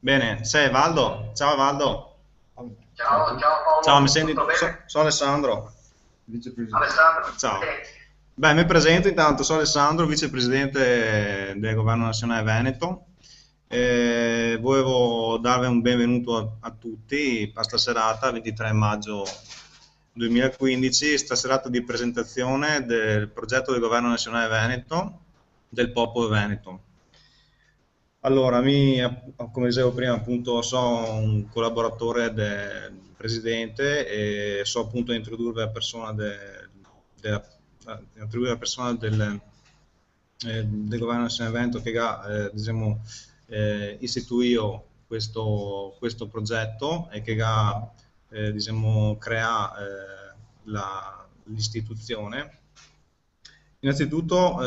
Bene, sei Valdo? Ciao Valdo. Ciao a Ciao, tutti. ciao Ciao, mi Paolo, senti? tutto bene? Sono Alessandro. Alessandro, Ciao. presenti? Beh, mi presento intanto, sono Alessandro, vicepresidente del Governo Nazionale Veneto. Volevo darvi un benvenuto a tutti a sta serata, 23 maggio 2015, sta serata di presentazione del progetto del Governo Nazionale Veneto, del Popolo Veneto. Allora, come dicevo prima, appunto, sono un collaboratore del presidente e so appunto introdurre la persona, della- introdurre la persona del governo nazionale Veneto che ha, diciamo, istituito questo progetto e che ha, diciamo, crea l'istituzione. Innanzitutto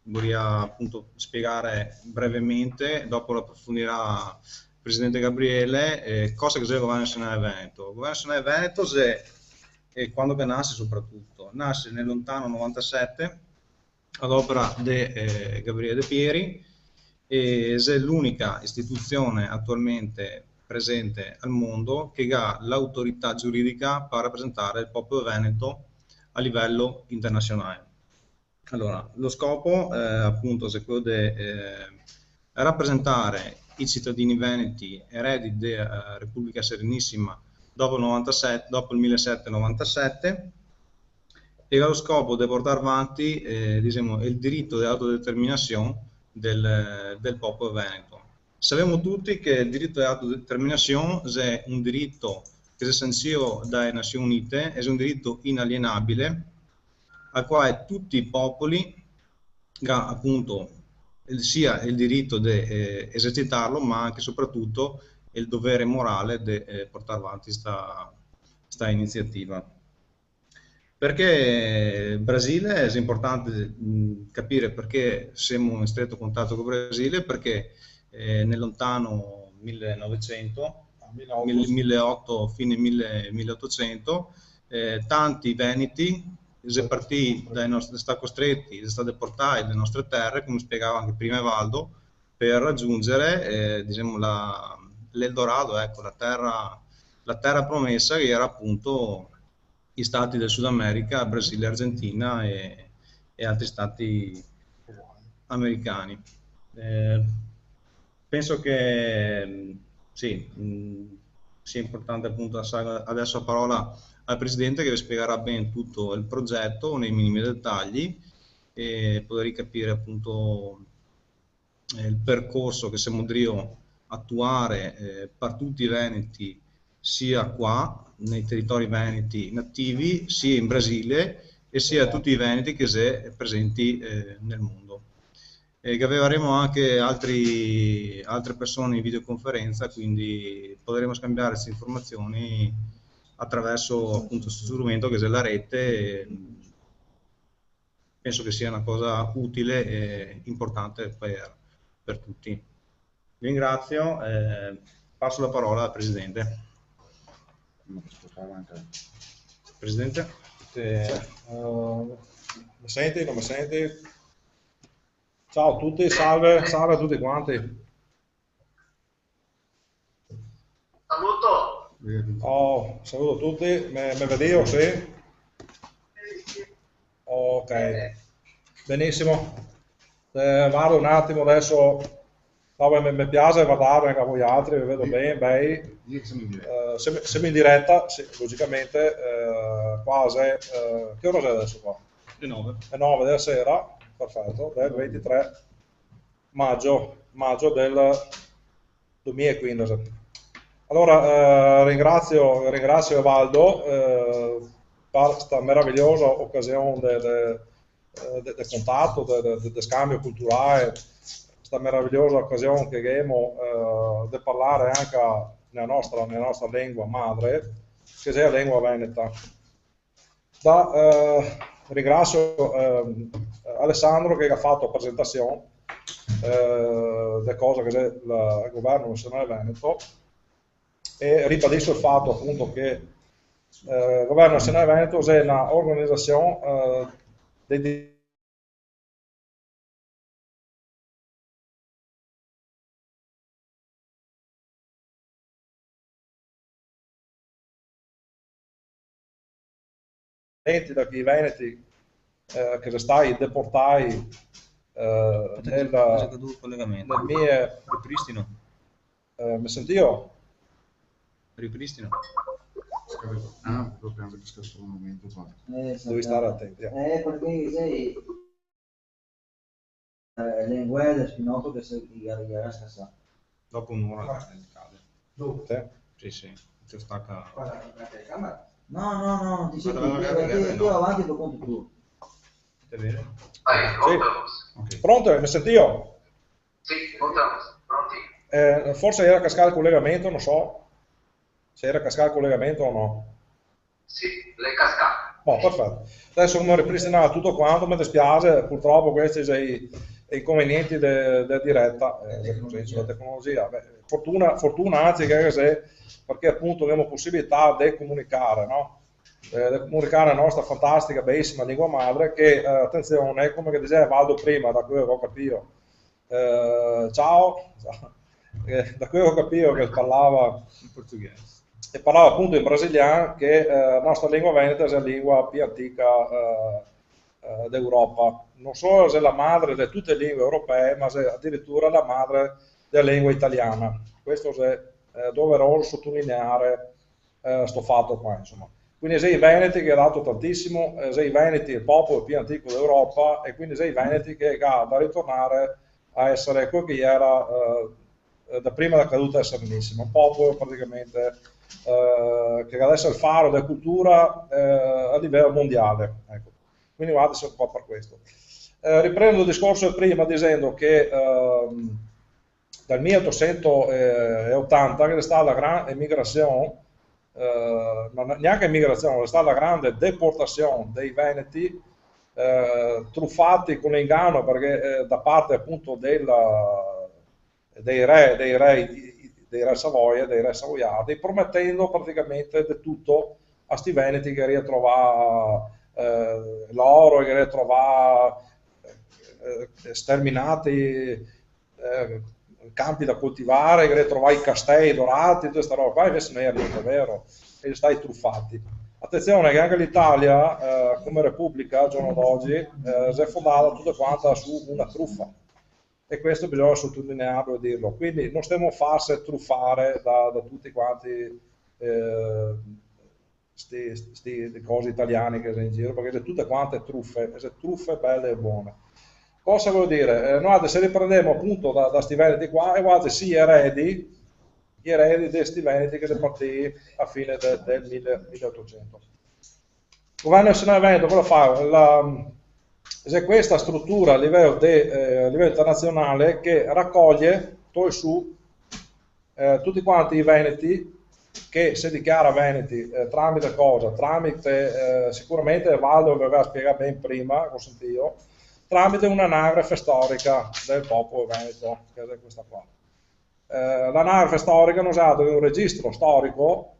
vorrei appunto spiegare brevemente, dopo lo approfondirà il Presidente Gabriele, cosa cos'è il Governo Nazionale Veneto. Il Governo Nazionale Veneto è quando che nasce soprattutto? Nasce nel lontano 97 ad opera di Gabriele De Pieri ed è l'unica istituzione attualmente presente al mondo che ha l'autorità giuridica per rappresentare il popolo veneto a livello internazionale. Allora, lo scopo appunto è quello di rappresentare i cittadini veneti eredi della Repubblica Serenissima dopo il 97, dopo il 1797 e ha lo scopo di portare avanti diciamo, il diritto dell'autodeterminazione del popolo veneto. Sappiamo tutti che il diritto dell'autodeterminazione è un diritto che è sancito dalle Nazioni Unite, è un diritto inalienabile al quale tutti i popoli appunto sia il diritto di esercitarlo, ma anche e soprattutto il dovere morale di portare avanti questa iniziativa. Perché il Brasile è importante capire perché siamo in stretto contatto con il Brasile, perché nel lontano 1900, 1800, fine 1800, tanti veneti sono partiti dai nostri, sono stati costretti, sono stati portati dalle nostre terre, come spiegava anche prima Evaldo, per raggiungere diciamo, l'Eldorado, ecco, la terra promessa che era appunto gli stati del Sud America, Brasile, Argentina e altri stati americani. Eh, penso che sì, sia importante appunto lasciare adesso la parola al Presidente che vi spiegherà bene tutto il progetto nei minimi dettagli e potrei capire appunto il percorso che siamo Drio attuare per tutti i veneti sia qua nei territori veneti nativi sia in Brasile e sia tutti i veneti che sono presenti nel mondo. E che avremo anche altre persone in videoconferenza, quindi potremo scambiare queste informazioni attraverso appunto questo strumento che è la rete. Penso che sia una cosa utile e importante per tutti. Vi ringrazio, passo la parola al Presidente. Presidente? Mi senti? Non mi senti? Ciao a tutti, salve, salve a tutti quanti. Saluto. Oh, saluto tutti, me vedevo, sì? Ok, benissimo. Vado un attimo adesso, no, mi piace guardare anche a voi altri, vi vedo bene, bei. Siamo in diretta, sì, logicamente, quasi, che ora è adesso qua? Le 9. Le 9 della sera, perfetto, del 23 maggio del 2015. Allora, ringrazio Evaldo per questa meravigliosa occasione del contatto, del scambio culturale, questa meravigliosa occasione che abbiamo di parlare anche nella nostra lingua madre, che è la lingua veneta. Ringrazio Alessandro che ha fatto la presentazione delle cose che è il governo nazionale Veneto e ribadisco il fatto appunto che il governo nazionale Veneto è un'organizzazione dedicata da chi i veneti che sono stati deportati nel mie ripristino. Mi sentio? Ripristino. Proprio anche questo momento qua. Devi stare attenti. Perché sei linguale spinoso che si scassa. Dopo un'ora cade. Dove? Sì, si stacca. No, ti sento io avanti per conto tuo. È vero? Sì. Okay. Pronto? Mi sentio? Sì, pronti. Forse era cascato il collegamento, non so se era cascato il collegamento o no. Sì, le cascate. Oh, perfetto. Adesso come ripristinare tutto quanto, mi dispiace, purtroppo questi sono i inconvenienti della diretta, sulla tecnologia. Beh, fortuna anzi che se, perché appunto abbiamo possibilità di comunicare, no? Di comunicare la nostra fantastica, bellissima lingua madre che, attenzione, come che diceva Valdo prima, da cui ho capito, ciao, da cui ho capito che parlava In portoghese. E parlava appunto in brasiliano che la nostra lingua veneta è la lingua più antica d'Europa. Non solo è la madre di tutte le lingue europee, ma è addirittura la madre della lingua italiana. Questo è doveroso sottolineare questo fatto qua, insomma. Quindi sei i veneti che ha dato tantissimo, sei i veneti il popolo più antico d'Europa e quindi sei i veneti che ha da ritornare a essere quello che era da prima della caduta del Serenissimo, un popolo praticamente che adesso è il faro della cultura a livello mondiale. Ecco. Quindi guardate se un po' per questo. Riprendo il discorso prima dicendo che dal 1880 che è stata la grande emigrazione, neanche emigrazione, è stata la grande deportazione dei veneti truffati con l'inganno perché da parte appunto dei re Savoia, dei re savoiardi, promettendo praticamente di tutto a sti veneti che ritrovava l'oro, che ritrovava sterminati campi da coltivare, che ritrovava i castelli dorati, tutta questa roba qua, invece non era niente vero, e stai truffati. Attenzione che anche l'Italia, come Repubblica al giorno d'oggi, si è fondata tutta quanta su una truffa. E questo bisogna sottolinearlo e dirlo. Quindi non stiamo a farsi truffare da tutti quanti queste cose italiane che sono in giro, perché sono tutte quante truffe belle e buone. Cosa vuol dire? Noi se riprendiamo appunto da questi veneti qua, e guardate, sì, gli eredi di questi veneti che sono partiti a fine del 1800. Il governo nazionale veneto cosa fa? C'è questa struttura a livello internazionale che raccoglie su tutti quanti i veneti che si dichiara veneti tramite cosa? Tramite sicuramente Valdo vi aveva spiegato ben prima, ho sentito, tramite un'anagrafe storica del popolo veneto, che è questa qua. L'anagrafe storica è usato in un registro storico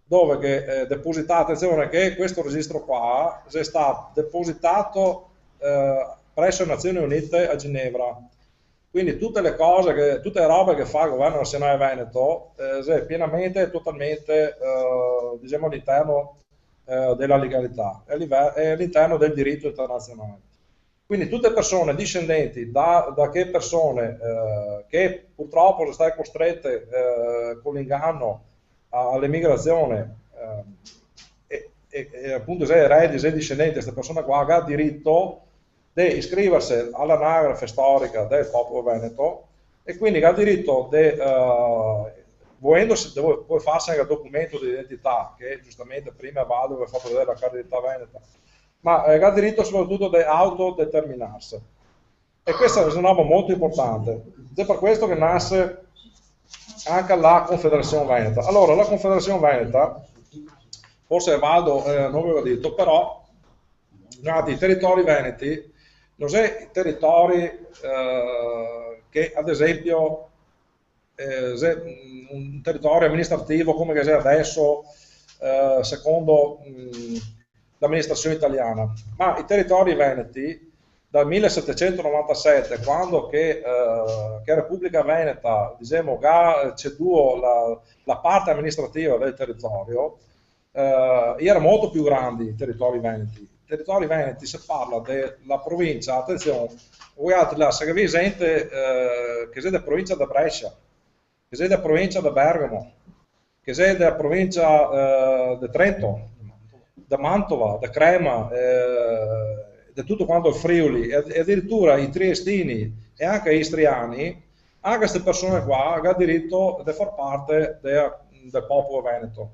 dove che depositato, attenzione che questo registro qua è stato depositato presso le Nazioni Unite a Ginevra, quindi tutte le cose, tutte le robe che fa il governo nazionale veneto è pienamente e totalmente diciamo all'interno della legalità e all'interno del diritto internazionale. Quindi tutte persone discendenti da che persone che purtroppo sono state costrette con l'inganno all'emigrazione e appunto se eredi, se discendenti di queste persone qua, ha diritto di iscriversi all'anagrafe storica del popolo veneto e quindi ha diritto di, volendosi, puoi farsi anche il documento di identità, che giustamente prima Valdo aveva fatto vedere la carta di identità veneta, ma ha diritto soprattutto di autodeterminarsi. E questa è una roba molto importante. È per questo che nasce anche la Confederazione Veneta. Allora, la Confederazione Veneta, forse Valdo non ve l'ho detto, però i territori veneti non sono territori che ad esempio un territorio amministrativo come che è adesso secondo l'amministrazione italiana, ma i territori veneti dal 1797, quando che Repubblica Veneta diciamo, ha ceduto la parte amministrativa del territorio, erano molto più grandi i territori veneti. I territori veneti, si parla della provincia, attenzione, voi altri là, se vi gente che siete provincia da Brescia, che siete da provincia da Bergamo, che siete da provincia da Trento, da Mantova, da Crema, da tutto quanto il Friuli, e addirittura i triestini e anche gli istriani, anche queste persone qua hanno diritto di far parte del popolo veneto,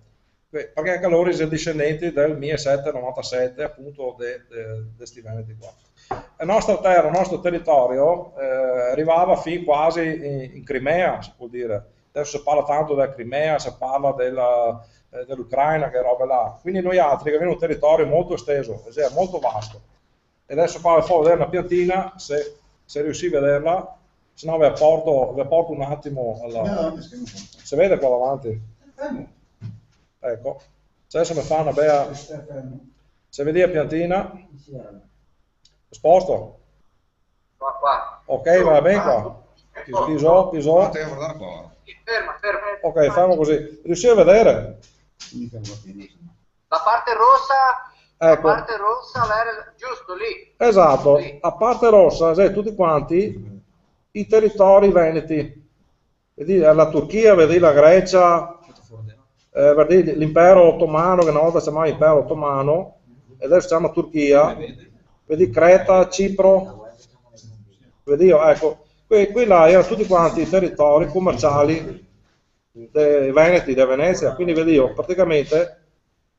perché anche loro sono discendenti del 1797 appunto di questi veneti qua. La nostra terra, il nostro territorio arrivava fin quasi in Crimea, si può dire. Adesso si parla tanto della Crimea, si parla dell'Ucraina, che roba là. Quindi noi altri che abbiamo un territorio molto esteso, molto vasto. E adesso qua vi faccio vedere una piantina, se riusci a vederla, se no vi apporto un attimo alla... Si vede qua davanti? Ecco, adesso mi fa una bella... Se vedi la piantina, sposto. Qua. Ok, va bene qua. Piso. Ferma. Ok, facciamo così. Riusci a vedere? La parte rossa, ecco. La parte rossa, giusto lì. Esatto, lì. la parte rossa, tutti quanti i territori veneti. Vedi la Turchia, vedi la Grecia, vedi l'impero ottomano, che una volta si chiamava impero ottomano, e adesso si chiama Turchia. Vedi Creta, Cipro, vedi, ecco. Qui là erano tutti quanti i territori commerciali dei Veneti, di Venezia, quindi vedi praticamente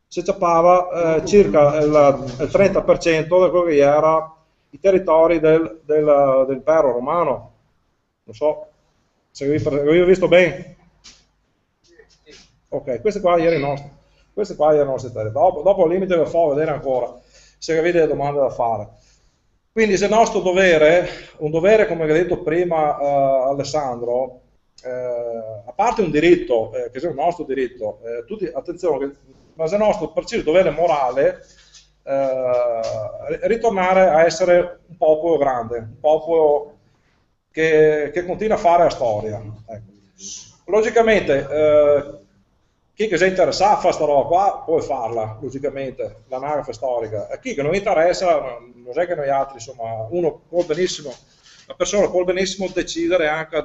si ciappava circa il 30% di quello che era i territori dell'impero romano. Non so se avevi visto bene. Ok, questi qua erano i nostri territori. Dopo al limite vi farò vedere ancora se avete delle domande da fare. Quindi se il nostro dovere, un dovere come ha detto prima Alessandro, a parte un diritto, che è il nostro diritto, attenzione, ma se il nostro preciso dovere morale, ritornare a essere un popolo grande, un popolo che continua a fare la storia. Ecco. Logicamente, chi che si interessa a fare questa roba qua può farla, logicamente, l'anagrafe storica. E chi che non interessa, non è che noi altri, insomma, la persona può benissimo decidere anche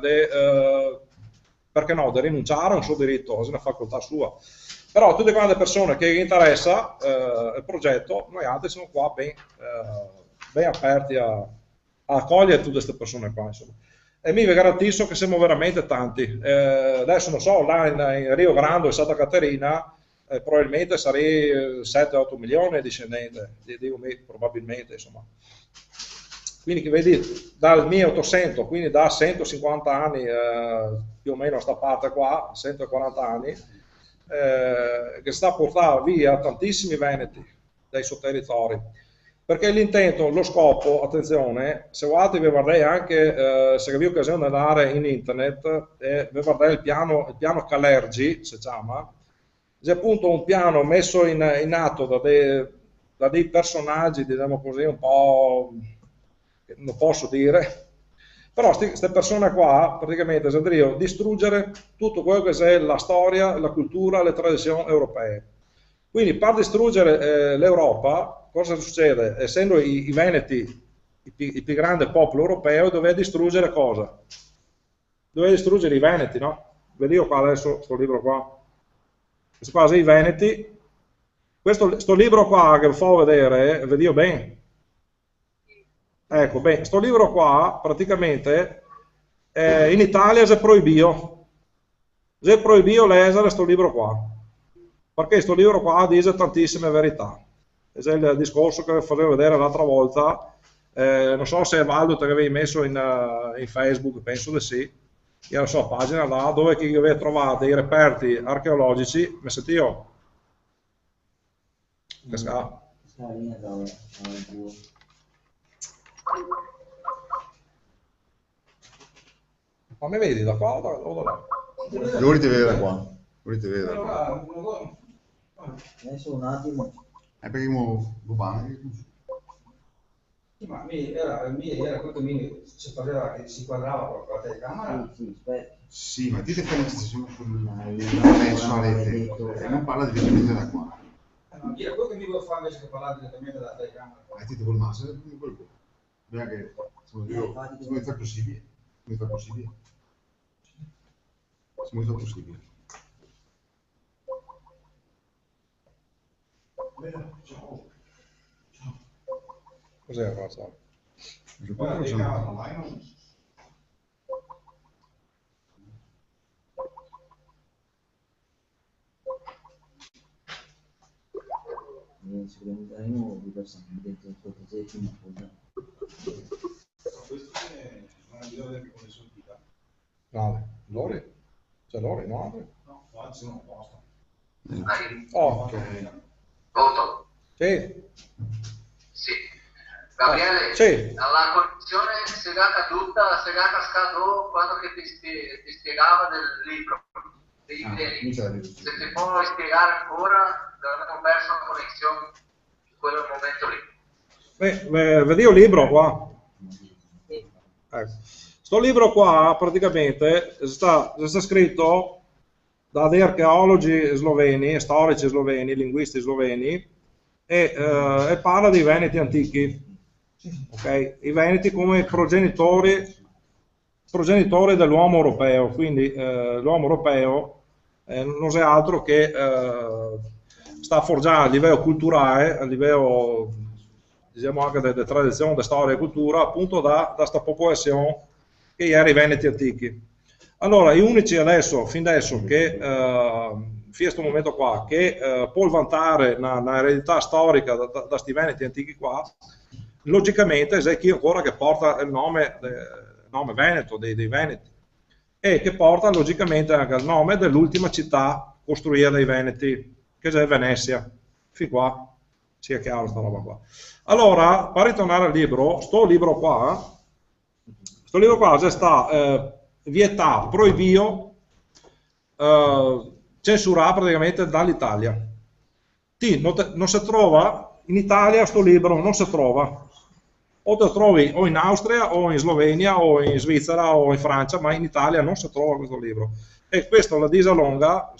perché no, di rinunciare a un suo diritto, è una facoltà sua. Però tutte quante le persone che gli interessa il progetto, noi altri siamo qua ben aperti a accogliere tutte queste persone qua, insomma. E mi garantisco che siamo veramente tanti. Adesso non so, là in Rio Grande e Santa Caterina probabilmente sarei 7-8 milioni di discendenti, dico probabilmente, insomma. Quindi che vedi, dal 1800, quindi da 150 anni più o meno a sta parte qua, 140 anni, che sta a portare via tantissimi veneti dai suoi territori. Perché l'intento, lo scopo, attenzione, se guardate vi guardate anche, se avete occasione di andare in internet, vi guardate il piano Calergi, si chiama, è appunto un piano messo in atto da dei personaggi, diciamo così, un po', non posso dire, però queste persone qua, praticamente, dovrebbero distruggere tutto quello che è la storia, la cultura, le tradizioni europee. Quindi per distruggere l'Europa, cosa succede? Essendo i Veneti il più grande popolo europeo, doveva distruggere cosa? Doveva distruggere i Veneti, no? Vedi io qua adesso, questo libro qua. Questo qua sono i Veneti. Questo libro qua che vi faccio vedere, vedi io bene? Ecco, bene, questo libro qua, praticamente, in Italia si è proibito. Si è proibito leggere questo libro qua. Perché questo libro qua dice tantissime verità. Questo è il discorso che vi facevo vedere l'altra volta, non so se è Valdo che avevi messo in Facebook, penso di sì, io la sua pagina là, dove chi aveva trovato dei reperti archeologici, mi senti io? Ma mi vedi da qua o da là? Io volete vedere da qua. Volete vedere da qua. Adesso un attimo. Perché mo bene. Sì, ma era quello che si pareva, che si quadrava con la telecamera. Sì, aspetta. Sì, ma dite che siamo sul penso a rete e non parla direttamente da qua. No, io quello che mi vuoi fare invece che parlare direttamente dalla telecamera. Ti col master, quello. Bisogna che come fa possibile. Come fa possibile. Come fa possibile. Cos'è qua? Sicuramente daremo diversamente dentro il proteggere una cosa. Questo è una video che con sentita. No, Lori? C'è Lori, no? No, qua c'è una posta. Oh, Pronto? sì. Sì. Gabriele, Sì. alla connessione segata tutta, segata scatò quando che ti spiegava del libro, dei temi. Se ti puoi spiegare ancora, abbiamo perso la connessione in quel momento lì. Vedi il libro qua. Ecco. Sto libro qua praticamente sta scritto da dei archeologi sloveni, storici sloveni, linguisti sloveni e parla dei Veneti antichi. Okay? I Veneti come progenitori dell'uomo europeo, quindi l'uomo europeo non è altro che sta forgiando a livello culturale, a livello diciamo anche delle tradizioni, della storia e cultura, appunto da questa popolazione che era i Veneti antichi. Allora, gli unici adesso, fin adesso, che fino a questo momento qua, che può vantare una eredità storica da questi Veneti antichi qua, logicamente è chi ancora che porta il nome Veneto, dei Veneti, e che porta logicamente anche il nome dell'ultima città costruita dai Veneti, che è Venezia. Fin qua sia chiaro sta roba qua. Allora, per ritornare al libro, sto libro qua già sta vietato, proibito, censurato praticamente dall'Italia. Non si trova in Italia, sto libro non si trova. O te lo trovi o in Austria, o in Slovenia, o in Svizzera, o in Francia, ma in Italia non si trova questo libro. E questo la disalonga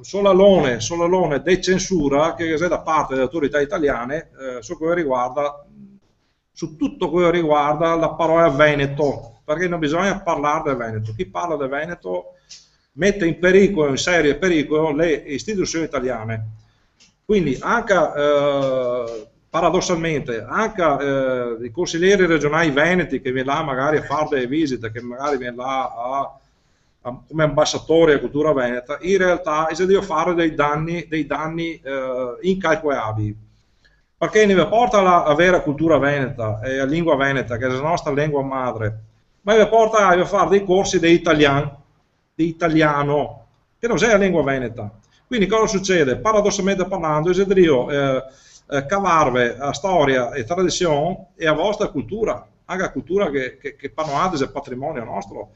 sull'alone di censura che è da parte delle autorità italiane su tutto quello che riguarda la parola Veneto, perché non bisogna parlare del Veneto. Chi parla del Veneto mette in pericolo, in serio pericolo, le istituzioni italiane. Quindi anche paradossalmente anche i consiglieri regionali veneti che viene là magari a fare delle visite, che magari viene là come ambasciatori a cultura veneta, in realtà si deve fare dei danni incalcolabili, perché ne porta la vera cultura veneta e la lingua veneta, che è la nostra lingua madre, ma ne porta a fare dei corsi di italiano, che non è la lingua veneta. Quindi cosa succede? Paradossalmente parlando, si deve cavarve a storia e tradizione e a vostra cultura, anche la cultura che parlate è patrimonio nostro.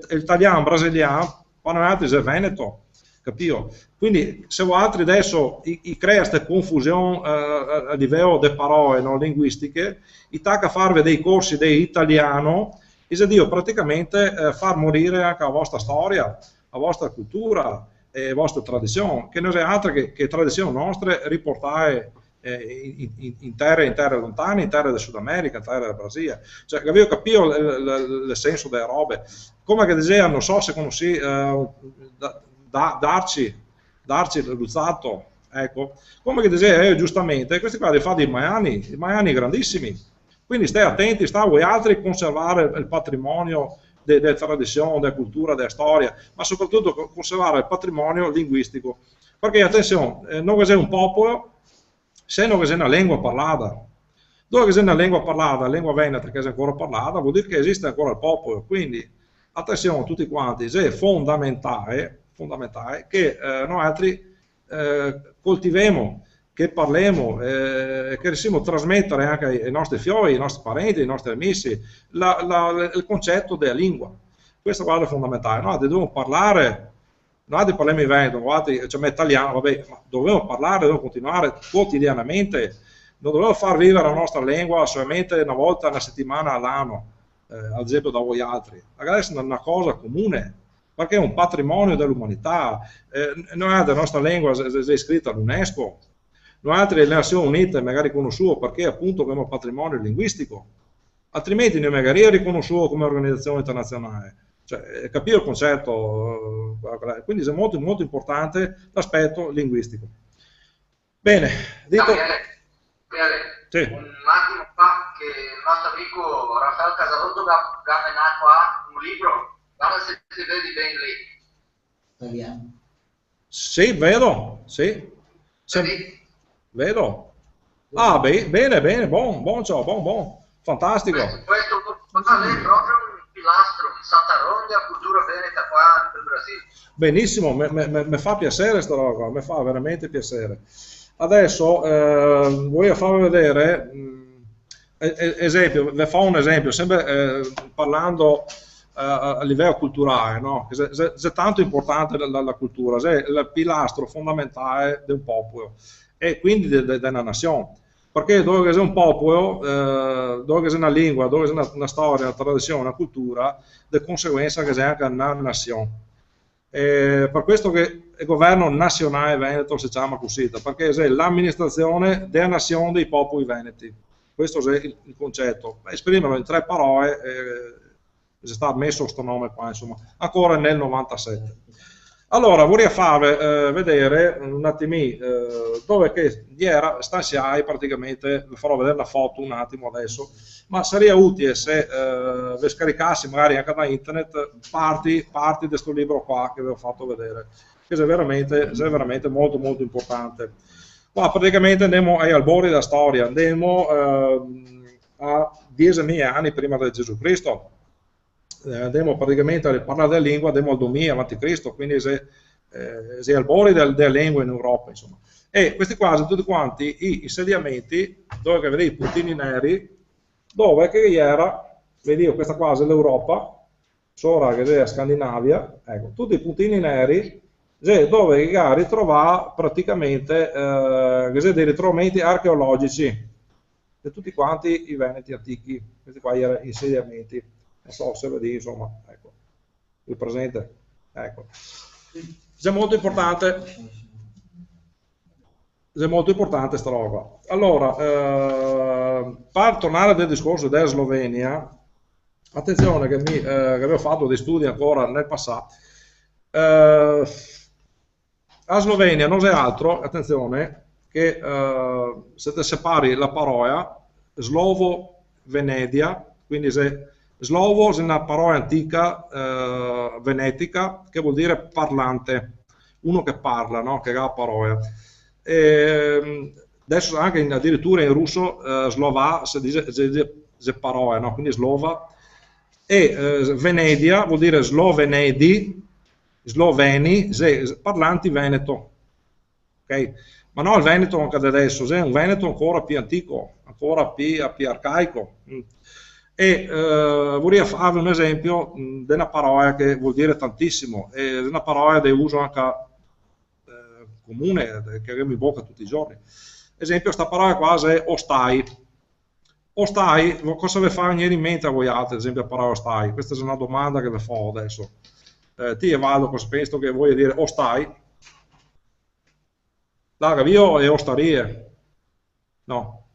L'italiano, brasiliano, parlate è veneto, capito? Quindi se voi altri adesso crea questa confusione a livello di parole non linguistiche, tacca a farvi dei corsi di italiano, e se Dio praticamente far morire anche la vostra storia, la vostra cultura e le vostre tradizioni, che non è altro che tradizioni nostre riportate in terre lontane, in terre del Sud America, in terre del Brasile. Cioè, avevo capito il senso delle robe. Come che diceva, non so se conosci, darci Luzzato, ecco, come che diceva giustamente, questi qua li fa dei maiani grandissimi. Quindi stai attenti, sta a voi altri a conservare il patrimonio delle tradizioni, della cultura, della storia, ma soprattutto conservare il patrimonio linguistico. Perché attenzione, non è un popolo, se non è una lingua parlata. Dove è una lingua parlata, la lingua veneta che è ancora parlata, vuol dire che esiste ancora il popolo. Quindi attenzione tutti quanti, è fondamentale che noi altri coltiviamo, che parliamo, che riusciamo a trasmettere anche ai nostri figli, ai nostri parenti, ai nostri amici, il concetto della lingua. Questo è fondamentale. Noi dobbiamo parlare, noi parliamo in veneto, cioè italiano, vabbè, ma dobbiamo parlare, dobbiamo continuare quotidianamente, non dobbiamo far vivere la nostra lingua solamente una volta una settimana all'anno, ad esempio da voi altri. Magari è una cosa comune, perché è un patrimonio dell'umanità. Noi la nostra lingua è iscritta all'UNESCO, noi altre le Nazioni Unite magari conosciuto perché appunto abbiamo un patrimonio linguistico, altrimenti noi magari è riconosciuto come organizzazione internazionale. Cioè, capire il concetto, quindi è molto, molto importante l'aspetto linguistico. Bene, detto... Sì. Un attimo fa che il nostro amico Raffaele Casalotto ha qua un libro, guarda se ti vedi bene lì. Italiano. Sì, vedo, sì. Vedo. Ah, bene, bene, buon, fantastico. Questo è proprio un pilastro di Santa Ronda, cultura veneta qua nel Brasile. Benissimo, mi fa piacere sta roba qua, mi fa veramente piacere. Adesso voglio farvi vedere, esempio, vi fa un esempio, sempre parlando a livello culturale, no? È tanto importante la cultura, è il pilastro fondamentale di un popolo e quindi della nazione. Perché dove c'è un popolo, dove c'è una lingua, dove c'è una storia, una tradizione, una cultura, di conseguenza che c'è anche una nazione. Per questo che il governo nazionale veneto si chiama così, perché è l'amministrazione della nazione dei popoli veneti. Questo è il concetto. Esprimerlo in 3 parole, è stato messo questo nome qua, insomma, ancora nel 97. Allora, vorrei farvi vedere un attimino dove che era stanziai praticamente, vi farò vedere la foto un attimo adesso, ma sarebbe utile se vi scaricassi magari anche da internet parti di questo libro qua che vi ho fatto vedere, che è veramente molto molto importante. Qua praticamente andiamo ai albori della storia, andiamo a 10.000 anni prima di Gesù Cristo. Andiamo praticamente a parlare della lingua, andiamo al 2000 a.C., quindi si albori della lingua in Europa, insomma. E questi qua sono tutti quanti i insediamenti dove vedete i puntini neri, dove che era, vedi, questa qua è l'Europa, sopra che è la Scandinavia, ecco, tutti i puntini neri, dove ritrovava praticamente dei ritrovamenti archeologici di tutti quanti i veneti antichi, questi qua erano insediamenti. Non so se vedi, insomma, ecco, il presente, ecco. È molto importante sta roba. Allora, per tornare al discorso della Slovenia, attenzione che avevo fatto dei studi ancora nel passato. La Slovenia non è altro, attenzione, che se ti separi la parola slovo-venedia, quindi se slovo è una parola antica venetica che vuol dire parlante, uno che parla, no? Che ha la parola. Adesso anche addirittura in russo slova si dice parola, no? Quindi slova. E Venedia vuol dire slovenedi, sloveni, parlanti veneto. Okay? Ma no il veneto anche adesso, è un veneto ancora più antico, ancora più arcaico. E vorrei farvi un esempio di una parola che vuol dire tantissimo, è una parola di uso anche comune, che abbiamo in bocca tutti i giorni. Esempio, questa parola qua è ostai. Ostai, cosa vi fa venire in mente a voi altri, ad esempio, la parola ostai? Questa è una domanda che vi fa adesso. Ti e Valdo, cosa penso che vuoi dire ostai? Daga, io e ostarie? No.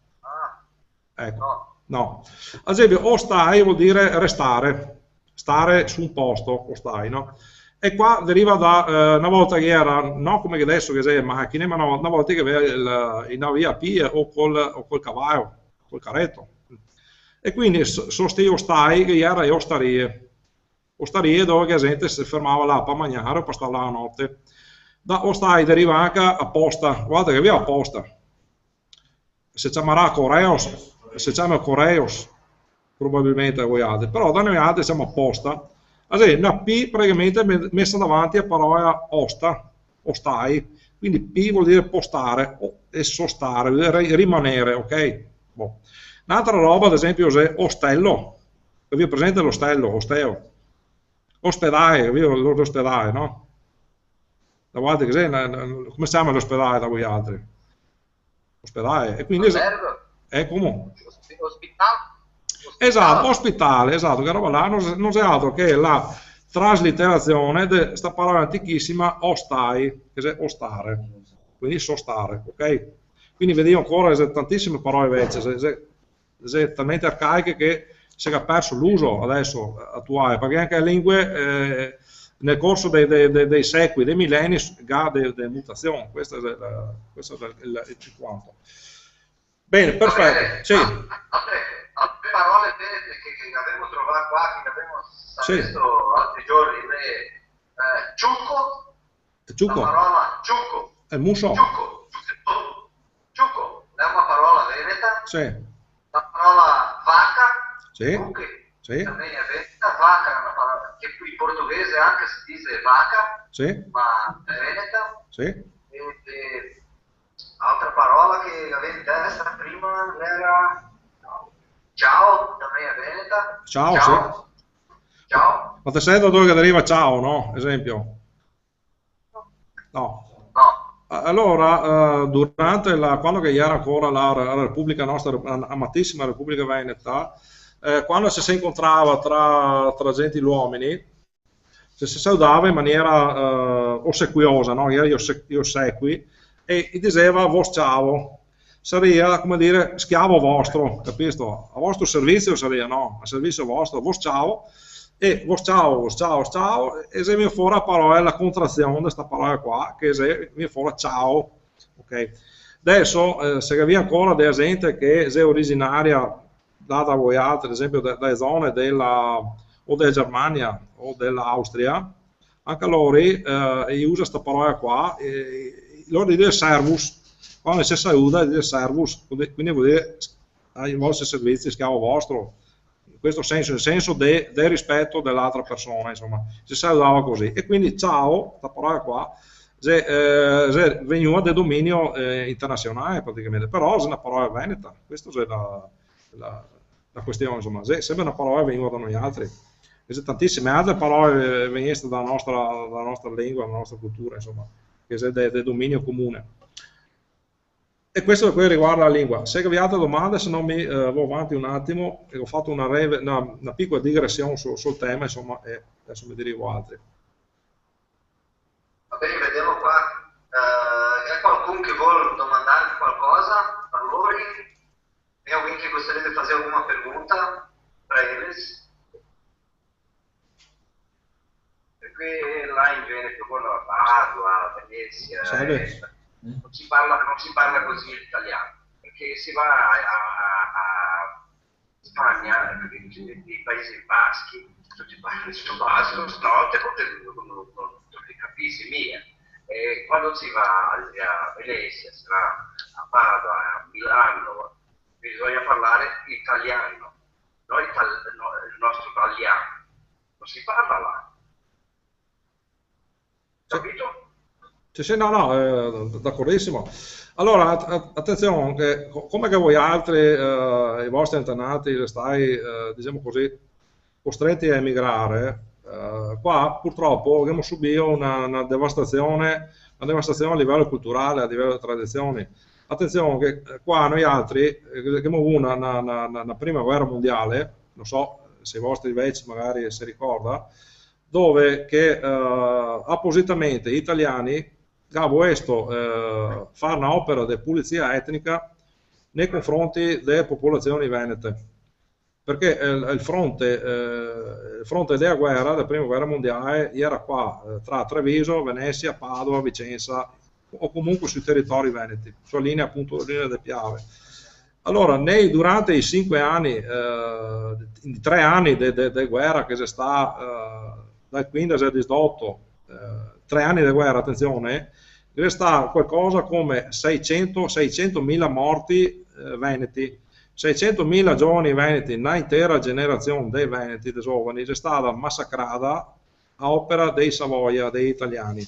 Ecco. No, ad esempio ostai vuol dire restare, stare su un posto, ostai, no? E qua deriva da una volta che era, non come adesso che sei macchine, ma no, una volta che aveva in via a piedi o col cavallo, col carretto. E quindi sono sti ostai che era le ostarie dove la gente si fermava là per mangiare o per stare là la notte. Da ostai deriva anche apposta, guarda che aveva apposta, si chiamerà Coreos. Si chiama Coreos, probabilmente voi altri, però da noi altri siamo apposta. Allora, una P praticamente messa davanti a parola osta, ostai, quindi P vuol dire postare e sostare, vuol dire rimanere, ok? Boh. Un'altra roba, ad esempio, è ostello, vi è presente l'ostello, osteo, ospedale, l'ospedale, no? Da guarda che come si chiama l'ospedale da voi altri? Ospedale, e quindi... come? Ospitale. Esatto, ospitale, esatto, che roba là non è altro che la trasliterazione di questa parola antichissima ostai, che è ostare, quindi sostare, ok? Quindi vediamo ancora tantissime parole vecchie, sono talmente arcaiche che si è perso l'uso adesso attuale, perché anche le lingue nel corso dei secoli, dei millenni, ha delle mutazioni, questo è il quanto. Bene, perfetto. Sì. Altre parole che abbiamo trovato qua, che abbiamo visto altri giorni, ciucco, la parola ciucco. È il muso. Ciucco, è una parola veneta. Sì. La parola vacca. Sì. Sì. También è veneta, vacca è una parola che qui in portoghese anche si dice vacca, sì. ma è veneta. Sì. E altra parola che avevo in testa prima era ciao, también è veneta. Ciao, ciao. sì. Ciao. Ma te sai da dove deriva ciao, no? Esempio? No. Allora, durante quando era ancora la Repubblica nostra, amatissima Repubblica Veneta, quando si incontrava tra gentiluomini, si salutava in maniera ossequiosa, no? Io sequi, e diceva vos ciao, sarebbe come dire schiavo vostro, capisco? A vostro servizio sarebbe, no? A servizio vostro, vos ciao, e vos ciao, e se mi fuori la parola, la contrazione di questa parola qua, che se mi fuori ciao, ok? Adesso, se vi ancora della gente che è originaria da voi altri, ad esempio dalle zone o della Germania o dell'Austria, anche loro usa questa parola qua, loro dicono servus, quando si saluta dice servus, quindi vuol dire ai vostri servizi, schiavo vostro, in questo senso, nel senso del rispetto dell'altra persona, insomma, si salutava così. E quindi ciao, questa parola qua, veniva del dominio internazionale praticamente, però è una parola veneta, questa è la questione, insomma, sempre una parola veniva da noi altri, e c'è tantissime altre parole venissero dalla nostra lingua, dalla nostra cultura, insomma, che è del dominio comune. E questo per quello riguarda la lingua. Se avete altre domande, se no mi vado avanti un attimo, e ho fatto una piccola digressione sul tema, insomma, e adesso mi dirigo a altri. Va bene, vediamo qua. C'è qualcuno che vuole domandare qualcosa a loro? È alguém che gostaria di fare alguma pergunta para eles? Perché là in Veneto, a Padua, a Venezia, non si parla così l'italiano, perché si va a Spagna, nei Paesi Baschi, si parla il basco, stanotte non li capisci, mia. E quando si va a Venezia, si va a Padova, a Milano, bisogna parlare italiano, il nostro italiano, non si parla là. Capito? Sì, no, d'accordissimo. Allora, attenzione, che come che voi altri, i vostri antenati, stai, diciamo così, costretti a emigrare, qua purtroppo abbiamo subito una devastazione a livello culturale, a livello di tradizioni. Attenzione che qua noi altri abbiamo avuto una prima guerra mondiale, non so se i vostri vecchi magari si ricorda, dove che appositamente gli italiani hanno fare un'opera di pulizia etnica nei confronti delle popolazioni venete, perché il fronte della guerra, della prima guerra mondiale, era qua tra Treviso, Venezia, Padova, Vicenza, o comunque sui territori veneti, sulla linea del Piave. Allora, durante i 5 anni, i 3 anni di guerra che si sta dal 15 al 18, 3 anni di guerra, attenzione, sta qualcosa come 600.000 morti veneti, 600.000 giovani veneti, un'intera generazione dei veneti, dei giovani, è stata massacrata a opera dei Savoia, degli italiani.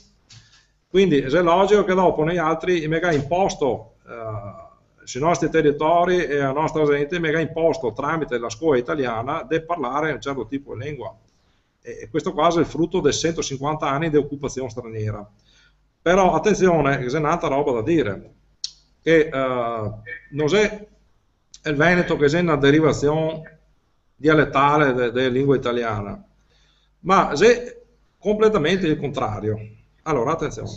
Quindi è logico che dopo noi altri abbiamo imposto sui nostri territori e alla nostra gente, abbiamo imposto tramite la scuola italiana di parlare un certo tipo di lingua. E questo qua è il frutto dei 150 anni di occupazione straniera. Però attenzione, che c'è un'altra roba da dire, che non è il Veneto che è una derivazione dialettale della lingua italiana. ma se completamente il contrario. Allora, attenzione,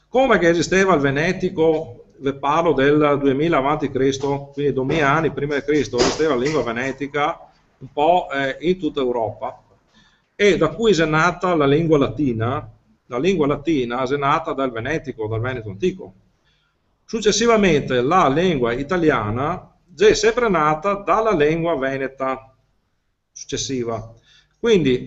come che esisteva il venetico, vi parlo del 2000 a.C., quindi 2000 anni prima di Cristo, esisteva la lingua venetica un po' in tutta Europa, e da cui è nata la lingua latina. La lingua latina è nata dal venetico, dal Veneto antico. Successivamente la lingua italiana è sempre nata dalla lingua veneta successiva. Quindi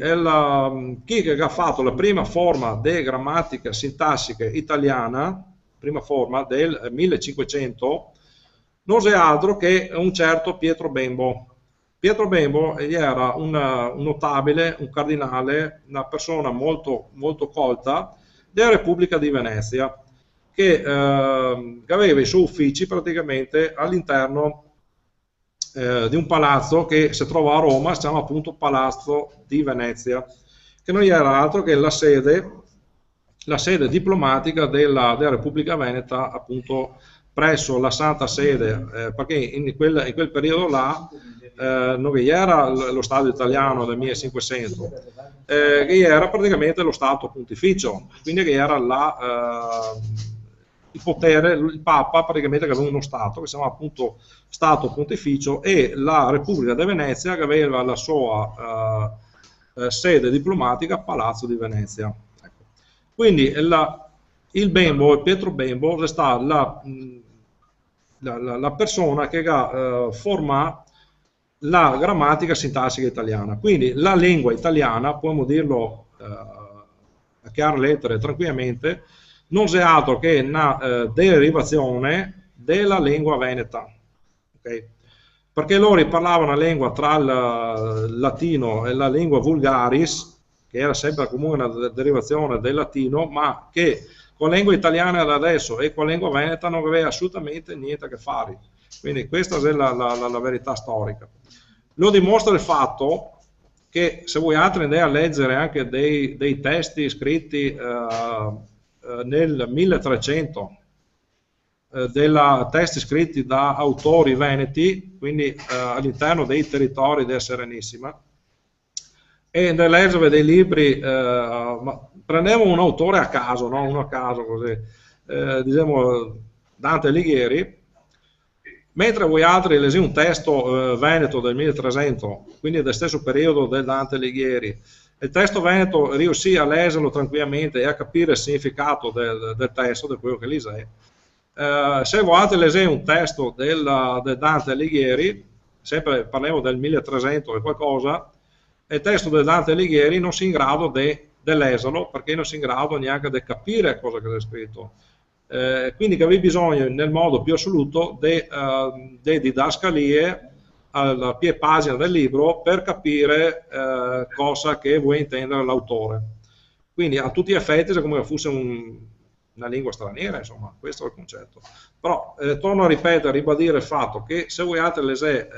chi ha fatto la prima forma di grammatica sintassica italiana, prima forma del 1500, non è altro che un certo Pietro Bembo. Pietro Bembo era un notabile, un cardinale, una persona molto, molto colta della Repubblica di Venezia, che aveva i suoi uffici praticamente all'interno di un palazzo che si trova a Roma, si chiama appunto Palazzo di Venezia, che non era altro che la sede diplomatica della Repubblica Veneta, appunto presso la Santa Sede, perché in quel periodo là non era lo Stato italiano del 1500, che era praticamente lo Stato pontificio, quindi che era il potere, il Papa praticamente che aveva uno Stato che si chiama appunto Stato pontificio, e la Repubblica di Venezia che aveva la sua sede diplomatica a Palazzo di Venezia. Ecco. Quindi il Bembo, Pietro Bembo, è stata la persona che ha formato la grammatica sintassica italiana. Quindi la lingua italiana, possiamo dirlo a chiare lettere tranquillamente, non è altro che una derivazione della lingua veneta. Okay? Perché loro parlavano una lingua tra il latino e la lingua vulgaris, che era sempre comunque una derivazione del latino, ma che con la lingua italiana da adesso e con la lingua veneta non aveva assolutamente niente a che fare. Quindi questa è la verità storica. Lo dimostra il fatto che, se voi altri andate a leggere anche dei testi scritti nel 1300, testi scritti da autori veneti, quindi all'interno dei territori della Serenissima, e nel leggere dei libri, prendiamo un autore a caso, no? Uno a caso così, diciamo Dante Alighieri, mentre voi altri leggete un testo veneto del 1300, quindi del stesso periodo del Dante Alighieri, il testo veneto riuscì a leggerlo tranquillamente e a capire il significato del testo, di quello che lì è. Se voi altri leggete un testo del Dante Alighieri, sempre parliamo del 1300 e qualcosa, il testo del Dante Alighieri non si è in grado di leggerlo, perché non si è in grado neanche di capire cosa che è scritto. Quindi che avevi bisogno nel modo più assoluto di didascalie alla pie pagina del libro per capire cosa che vuole intendere l'autore. Quindi a tutti gli effetti è come se fosse una lingua straniera, insomma, questo è il concetto. Però torno a ripetere, a ribadire il fatto che se voi altri leggete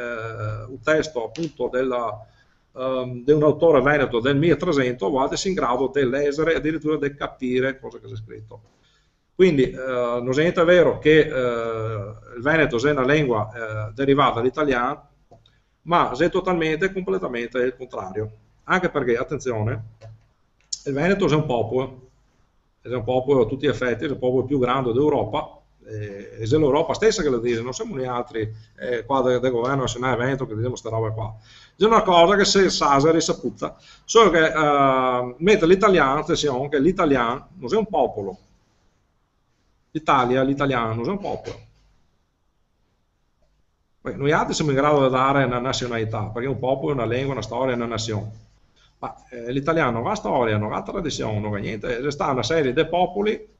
un testo appunto di un autore veneto del 1300, voi siete in grado di leggere e addirittura di capire cosa che c'è scritto. Quindi non è niente vero che il veneto è una lingua derivata dall'italiano, ma è totalmente e completamente il contrario. Anche perché, attenzione, il Veneto è un popolo a tutti gli effetti, è il popolo più grande d'Europa, è l'Europa stessa che lo dice, non siamo noi altri qua del governo nazionale veneto che diciamo questa roba qua. È una cosa che se sa è risaputa, solo che mentre l'italiano, attenzione, che l'italiano non è un popolo, l'italiano non è un popolo. Poi noi altri siamo in grado di dare una nazionalità, perché un popolo è una lingua, una storia, una nazione. Ma l'italiano non ha storia, non ha tradizione, non ha niente. C'è sta una serie di popoli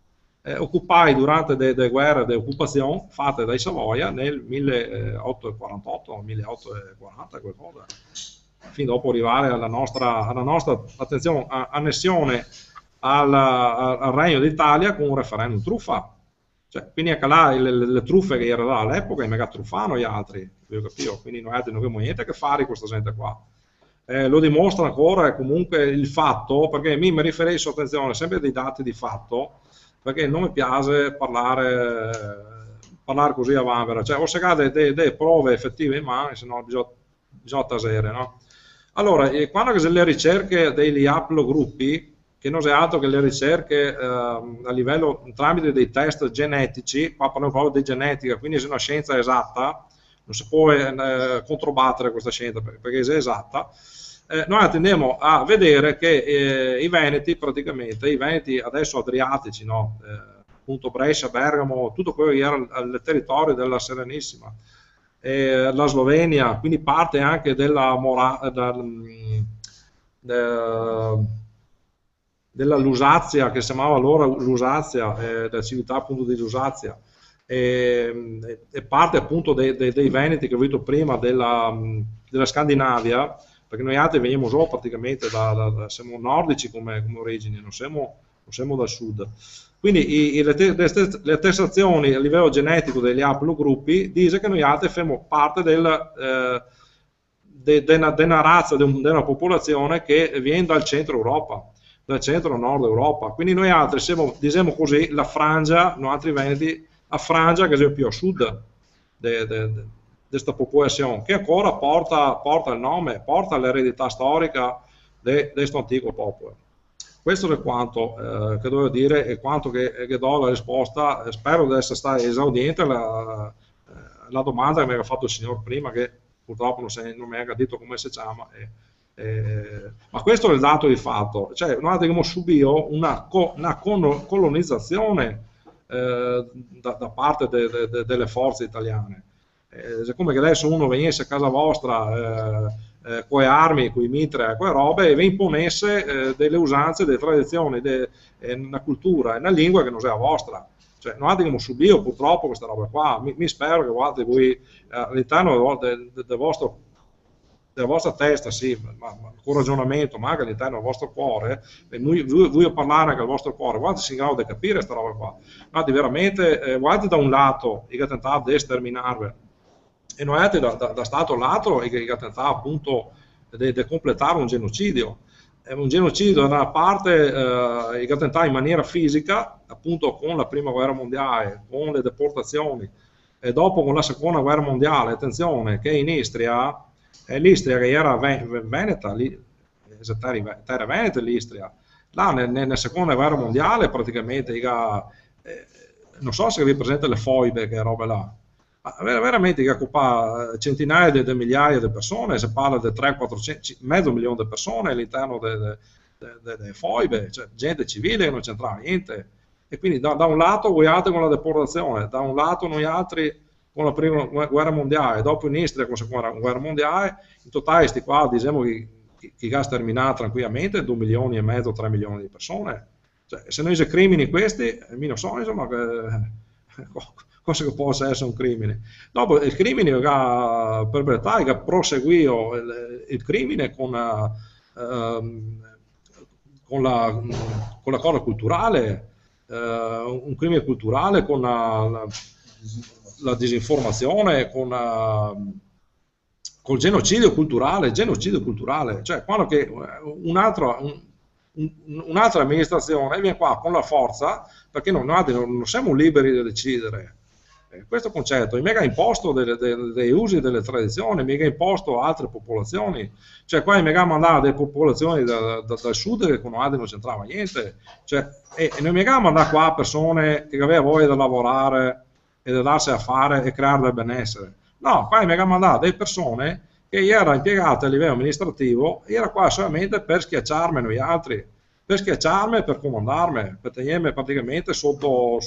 occupati durante le guerre di occupazione fatte dai Savoia nel 1848, 1840, qualcosa, fin dopo arrivare alla nostra attenzione, annessione al Regno d'Italia con un referendum truffa. Cioè, quindi anche là le truffe che erano all'epoca, mega truffano gli altri, quindi noi altri non abbiamo niente a che fare con questa gente qua. Lo dimostra ancora comunque il fatto, perché mi riferisco, attenzione, sempre dei dati di fatto, perché non mi piace parlare così a vanvera, cioè o se cade delle prove effettive in mano, se no bisogna tasere, no? Allora, quando le ricerche degli haplogruppi, che non è altro che le ricerche a livello tramite dei test genetici, qua parliamo proprio di genetica, quindi è una scienza esatta, non si può controbattere questa scienza perché è esatta. Noi tendiamo a vedere che i veneti, praticamente, i veneti adesso adriatici, no? Appunto Brescia, Bergamo, tutto quello che era il territorio della Serenissima, la Slovenia, quindi parte anche della Lusazia, che si chiamava allora Lusazia, della civiltà appunto di Lusazia, e parte appunto dei veneti che ho detto prima della Scandinavia, perché noi altri veniamo solo praticamente siamo nordici come origini, non siamo dal sud. Quindi le attestazioni a livello genetico degli haplogruppi dice che noi altri facciamo parte della razza, della popolazione che viene dal centro Europa, dal centro-nord Europa. Quindi noi altri siamo, diciamo così, la frangia, noi altri veneti, la frangia che è più a sud di questa popolazione, che ancora porta il nome, porta l'eredità storica di questo antico popolo. Questo è quanto che dovevo dire e quanto che do la risposta. Spero di essere stata esauriente la domanda che mi aveva fatto il signor prima, che purtroppo non mi ha detto come si chiama. Ma questo è il dato di fatto, cioè noi abbiamo subito una colonizzazione da parte delle forze italiane. Come che adesso uno venisse a casa vostra con le armi, con i mitra, con le robe e vi imponesse delle usanze, delle tradizioni, una cultura e una lingua che non è la vostra. Cioè, noi abbiamo subito purtroppo questa roba qua. Mi spero che guardate voi all'interno della vostra testa, sì, ma con ragionamento, ma anche all'interno del vostro cuore, voi parlare anche al vostro cuore, guardate si in grado di capire questa roba qua. Guardate veramente, guardate da un lato che tentava di sterminarvi, e noi da stato lato che tentava appunto di completare un genocidio. Un genocidio da una parte che tentava in maniera fisica, appunto con la prima guerra mondiale, con le deportazioni, e dopo con la seconda guerra mondiale. Attenzione che in Istria, l'Istria che era veneta, terra veneta l'Istria, là nella seconda guerra mondiale praticamente, non so se avete presente le foibe, che robe là, ma veramente che occupa centinaia di migliaia di persone, si parla di 300-400, mezzo milione di persone all'interno delle foibe, cioè gente civile che non c'entrava niente. E quindi da un lato voi altri con la deportazione, da un lato noi altri con la prima guerra mondiale, dopo in Istria con la seconda guerra mondiale, in totale questi qua diciamo che ha sterminato tranquillamente 2 milioni e mezzo, 3 milioni di persone. Cioè, se noi siamo crimini questi, mi non so insomma cosa che possa essere un crimine. Dopo il crimine che perpetrato, che proseguito il crimine con la cosa culturale, un crimine culturale con la disinformazione, col genocidio culturale, cioè quando che un'altra amministrazione viene qua con la forza, perché non siamo liberi di decidere. Questo concetto, mica ha imposto dei usi, delle tradizioni, mica ha imposto altre popolazioni, cioè qua mica mandava delle popolazioni dal sud che con altri non c'entrava niente, cioè, e non mica mandava qua persone che avevano voglia di lavorare e di darsi a fare e creare del benessere. No, qua mica mandava delle persone che erano impiegate a livello amministrativo, era qua solamente per schiacciarmi noi altri, per schiacciarmi e per comandarmi, per tenermi praticamente sotto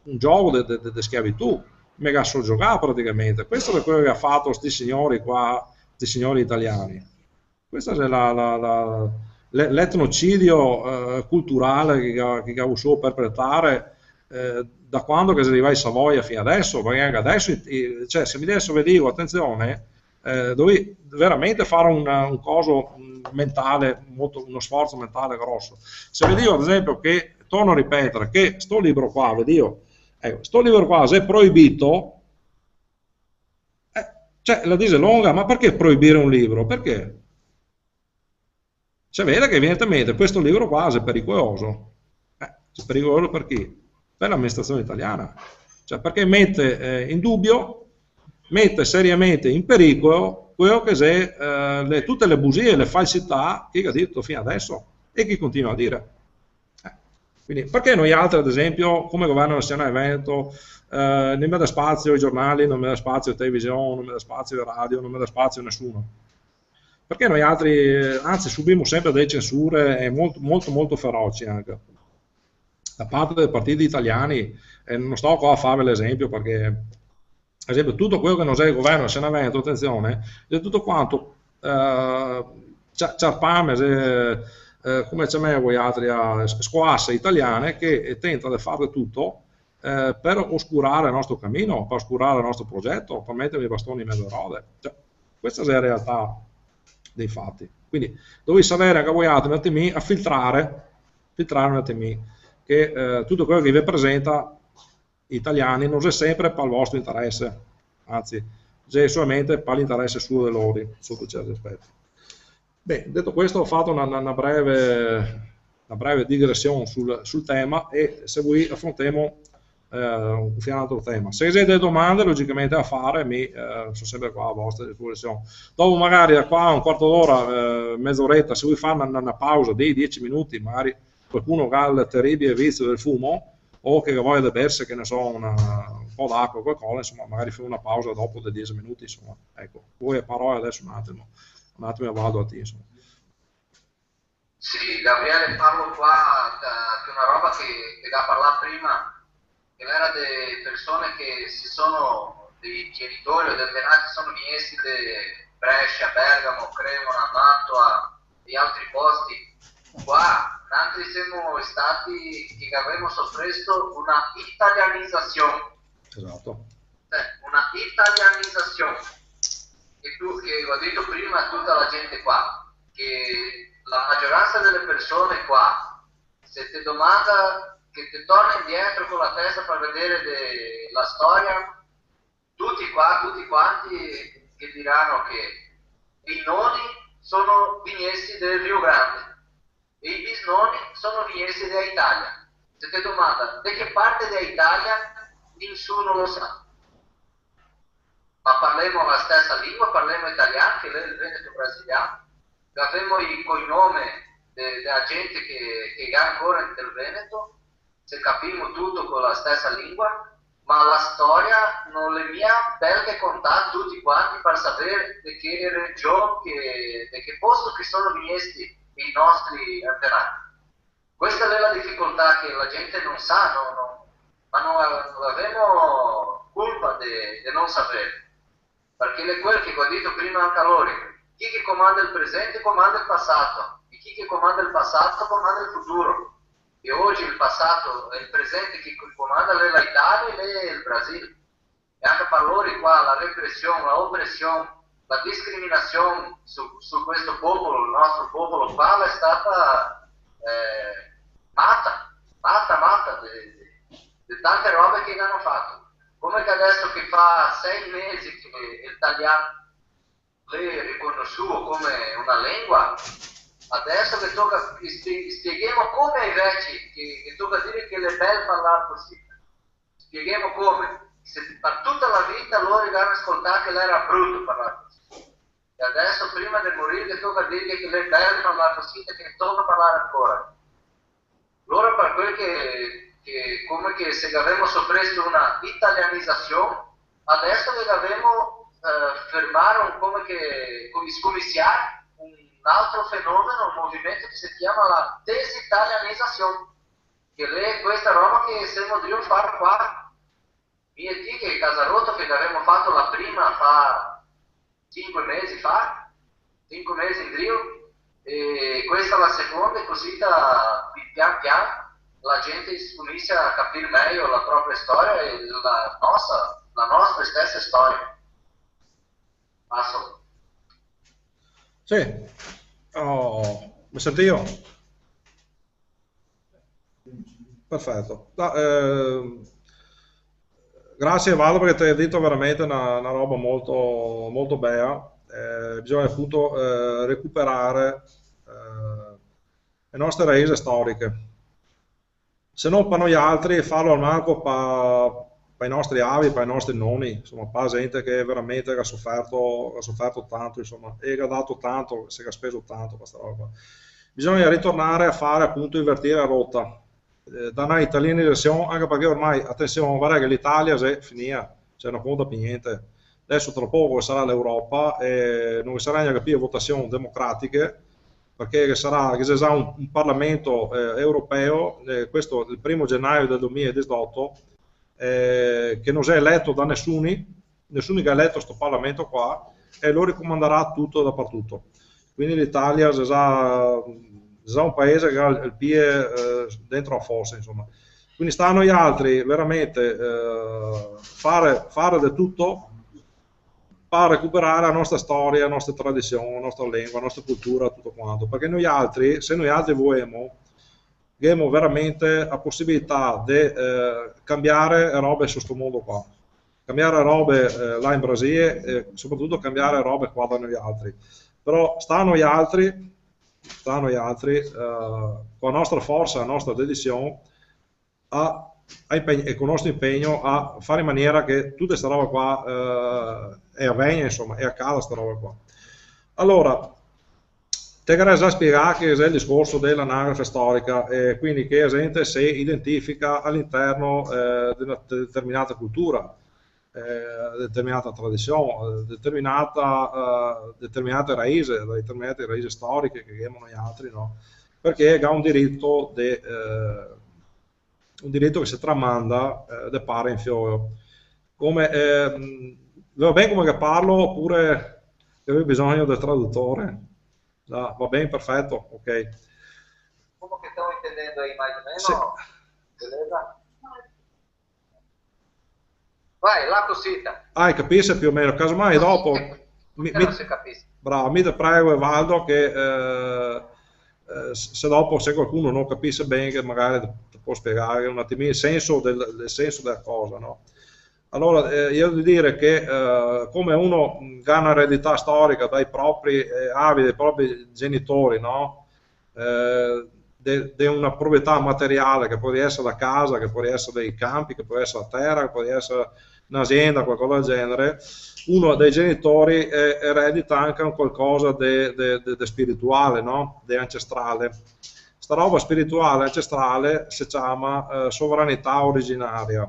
un gioco di schiavitù, mega soggiogare praticamente. Questo è quello che ha fatto questi signori qua, questi signori italiani. Questo è l'etnocidio culturale che ha usato perpetrare da quando che si arriva in Savoia fino adesso, perché anche adesso, cioè, se adesso vi dico, attenzione, dovevi veramente fare un coso mentale, uno sforzo mentale grosso. Se vi dico ad esempio che, torno a ripetere, che sto libro qua, sto libro qua se è proibito, cioè la dice lunga, ma perché proibire un libro? Perché? Cioè vede che evidentemente questo libro qua è pericoloso. È pericoloso per chi? Per l'amministrazione italiana. Cioè perché mette in dubbio mette seriamente in pericolo quello che è tutte le bugie e le falsità che ha detto fino adesso e che continua a dire. Quindi perché noi altri, ad esempio, come Governo Nazionale Veneto, non mi dà spazio ai giornali, non mi dà spazio alla televisione, non mi dà spazio alla radio, non mi dà spazio a nessuno? Perché noi altri, anzi, subimmo sempre delle censure e molto feroci anche da parte dei partiti italiani, e non sto qua a farvi l'esempio perché, ad esempio, tutto quello che non è il Governo Nazionale Veneto, attenzione, è tutto quanto ciarpame, come c'è voi altri squasse italiane che tentano di fare tutto per oscurare il nostro cammino, per oscurare il nostro progetto, per mettervi i bastoni in mezzo alle rode. Cioè, questa è la realtà dei fatti. Quindi dovete sapere anche voi altri un attimino a filtrare un attimino che tutto quello che vi presenta italiani non è sempre per il vostro interesse, anzi è solamente per l'interesse suo e loro sotto certi aspetti. Beh, detto questo, ho fatto una breve digressione sul tema e se vuoi affrontiamo un altro tema. Se avete delle domande logicamente a fare, sono sempre qua a vostra disposizione. Dopo magari da qua un quarto d'ora, mezz'oretta, se vuoi fare una pausa di 10 minuti, magari qualcuno ha il terribile vizio del fumo o che voglia bersi, che ne so, un po' d'acqua o qualcosa, insomma, magari fai una pausa dopo dei 10 minuti, insomma. Ecco, voi a parole adesso un attimo vado a te, insomma. Sì, Gabriele, parlo qua di una roba che da parlare prima, che era delle persone che dei genitori o dei penati sono messi di Brescia, Bergamo, Cremona, Mantua e altri posti. Qua, noi siamo stati che abbiamo sofferto una italianizzazione. Esatto. Una italianizzazione. Che ho detto prima a tutta la gente qua, che la maggioranza delle persone qua, se ti domanda che ti torna indietro con la testa per vedere la storia, tutti quanti che diranno che i nonni sono vignesi del Rio Grande e i bisnonni sono vignesi dell'Italia. Se ti domanda da che parte dell'Italia, nessuno lo sa. Ma parliamo la stessa lingua, parliamo italiano, che è il veneto brasiliano, abbiamo i cognomi della gente che è ancora nel Veneto, se capiamo tutto con la stessa lingua, ma la storia non le mia belle contare tutti quanti per sapere di che regione, di che posto che sono vignesti i nostri antenati. Questa è la difficoltà che la gente non sa, ma non abbiamo colpa di non sapere. Perché è quello che ho detto prima anche a loro, chi che comanda il presente comanda il passato, e chi che comanda il passato comanda il futuro. E oggi il passato e il presente che comanda è l'Italia e il Brasile. E anche per loro qua la repressione, la oppressione, la discriminazione su questo popolo, il nostro popolo qua, è stata matta di tante robe che hanno fatto. Come che adesso che fa 6 mesi che il italiano è riconosciuto come una lingua, adesso che tocca, spieghiamo come invece, che tocca dire che è bello parlare così. Spieghiamo come. Se per tutta la vita loro hanno ascoltato che era brutto parlare così. E adesso prima di morire che tocca dire che è bello parlare così e che tocca parlare ancora. Loro per quel che come che se abbiamo sofferto una italianizzazione, adesso che dobbiamo fermare come che scominciare un altro fenomeno, un movimento che si chiama la desitalianizzazione, che è questa roba che stiamo di fare qua. Che è Casarotto che abbiamo fatto la prima fa 5 mesi in Rio, e questa è la seconda, e così pian piano la gente comincia a capire meglio la propria storia e la nostra stessa storia. Passo. Sì, mi sento io? Perfetto. Grazie Valdo, perché ti hai detto veramente una roba molto, molto bella. Bisogna appunto recuperare le nostre radici storiche. Se non per noi altri, farlo al manco per per i nostri avi, per i nostri nonni, insomma, per gente che veramente ha sofferto tanto, insomma, e ha dato tanto, si è speso tanto questa roba. Bisogna ritornare a fare, appunto, invertire la rotta. Da noi italiani, anche perché ormai, attenzione, guarda che l'Italia è finita, cioè non conta più niente. Adesso tra poco sarà l'Europa e non ci saranno più votazioni democratiche, perché ci sarà un Parlamento europeo, questo il 1° gennaio del 2018, che non è eletto da nessuno che ha eletto questo Parlamento qua, e lo ricomanderà tutto dappertutto. Quindi l'Italia è già un paese che ha il piede dentro la fossa, insomma. Quindi sta a noi altri veramente fare del tutto per recuperare la nostra storia, la nostra tradizione, la nostra lingua, la nostra cultura, tutto quanto, perché noi altri, se noi altri vogliamo, abbiamo veramente la possibilità di cambiare robe su questo mondo qua, cambiare robe là in Brasile e soprattutto cambiare robe qua da noi altri. Però sta a noi altri con la nostra forza, la nostra dedizione e con il nostro impegno a fare in maniera che tutta questa roba qua avvenga, insomma, e accada questa roba qua. Allora, te che già spiegare che è il discorso dell'anagrafe storica, quindi che la gente si identifica all'interno di una determinata cultura, determinata tradizione, determinate radici storiche che abbiamo noi altri, no? Perché ha un diritto che si tramanda da pare in fiore. Come, va bene come che parlo oppure avevo bisogno del traduttore? No, va bene, perfetto, ok. Come che stiamo intendendo ahí más o menos? Sì. Vai, la cosita. Capisci più o meno, casomai dopo... non si capisce. Bravo, mi te prego Evaldo che se dopo se qualcuno non capisce bene che magari ti può spiegare un attimino il senso della cosa, no? Allora, io devo dire che come uno ha una eredità storica dai propri avi, dai propri genitori, no? Di una proprietà materiale che può essere la casa, che può essere dei campi, che può essere la terra, che può essere un'azienda, qualcosa del genere, uno dei genitori eredita anche un qualcosa di spirituale, no? Di ancestrale. Sta roba spirituale ancestrale si chiama sovranità originaria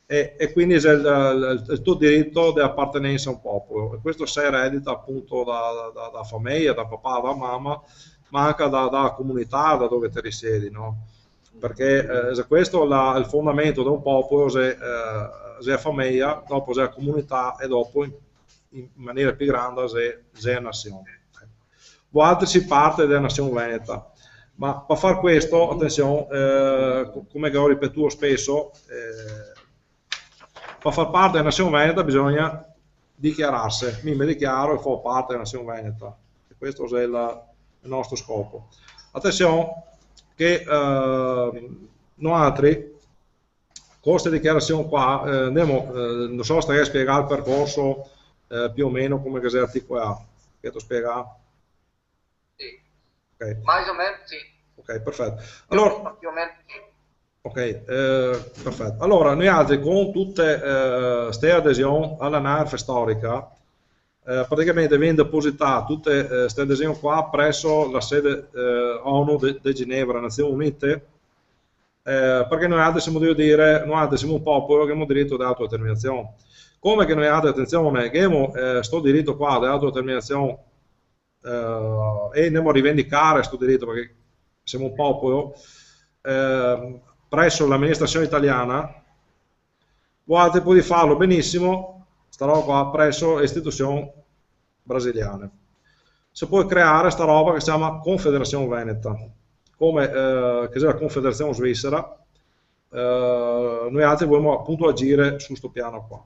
e quindi è il tuo diritto di appartenenza a un popolo, e questo si eredita appunto da famiglia, da papà, da mamma, ma anche dalla comunità da dove ti risiedi, no? Perché questo è il fondamento di un popolo, se è famiglia, dopo se è comunità e dopo in maniera più grande se è nazione. Poi altri si parte della nazione veneta, ma per fare questo, attenzione, come ho ripetuto spesso, per far parte della nazione veneta bisogna dichiararsi. Mi dichiaro e fa parte della nazione veneta, e questo è il nostro scopo. Attenzione che noi altri con questa dichiarazione qua andiamo, non so se spiegare il percorso più o meno come che si articola, che ti spiega? Sì. Okay. Mais o meno sì. Ok, perfetto. Allora, più o meno sì. ok, perfetto. Allora, noi altri con tutte queste adesioni all'anagrafe storica, praticamente viene depositate tutte queste adesioni qua presso la sede ONU di Ginevra, Nazioni Unite, perché noi altri siamo, devo dire, noi altri siamo un popolo che abbiamo diritto di autodeterminazione. Come che noi altri, attenzione, che abbiamo questo diritto qua di autodeterminazione e andiamo a rivendicare questo diritto perché siamo un popolo, presso l'amministrazione italiana, voi altri potete farlo benissimo, sta roba qua presso le istituzioni brasiliane. Si può creare sta roba che si chiama Confederazione Veneta, come che è la Confederazione Svizzera, noi altri vogliamo appunto agire su questo piano qua.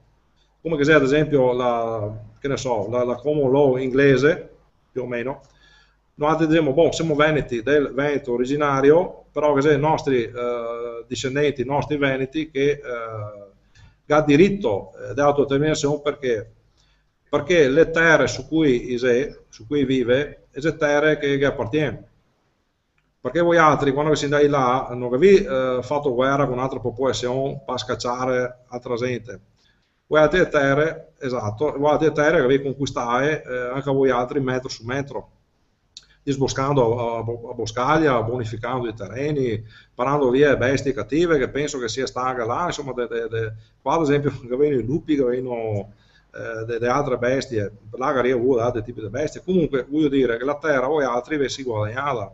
Come che sia ad esempio la common law inglese, più o meno, noi altri diciamo, boh, siamo veneti del Veneto originario, però che sono i nostri discendenti, i nostri veneti che hanno diritto di autodeterminazione perché le terre su cui vive sono terre che appartengono. perché voi altri, quando si andai là, non avete fatto guerra con un'altra popolazione per scacciare altra gente. Voi altri terre, esatto, voi altri terre che avete conquistate anche voi altri metro su metro, disboscando a boscaglia, bonificando i terreni, parando via bestie cattive che penso che sia stata là, insomma, qua ad esempio che vengono i lupi, che vengono delle altre bestie, là che arriva altri tipi di bestie, comunque voglio dire che la terra voi altri vi si guadagnata.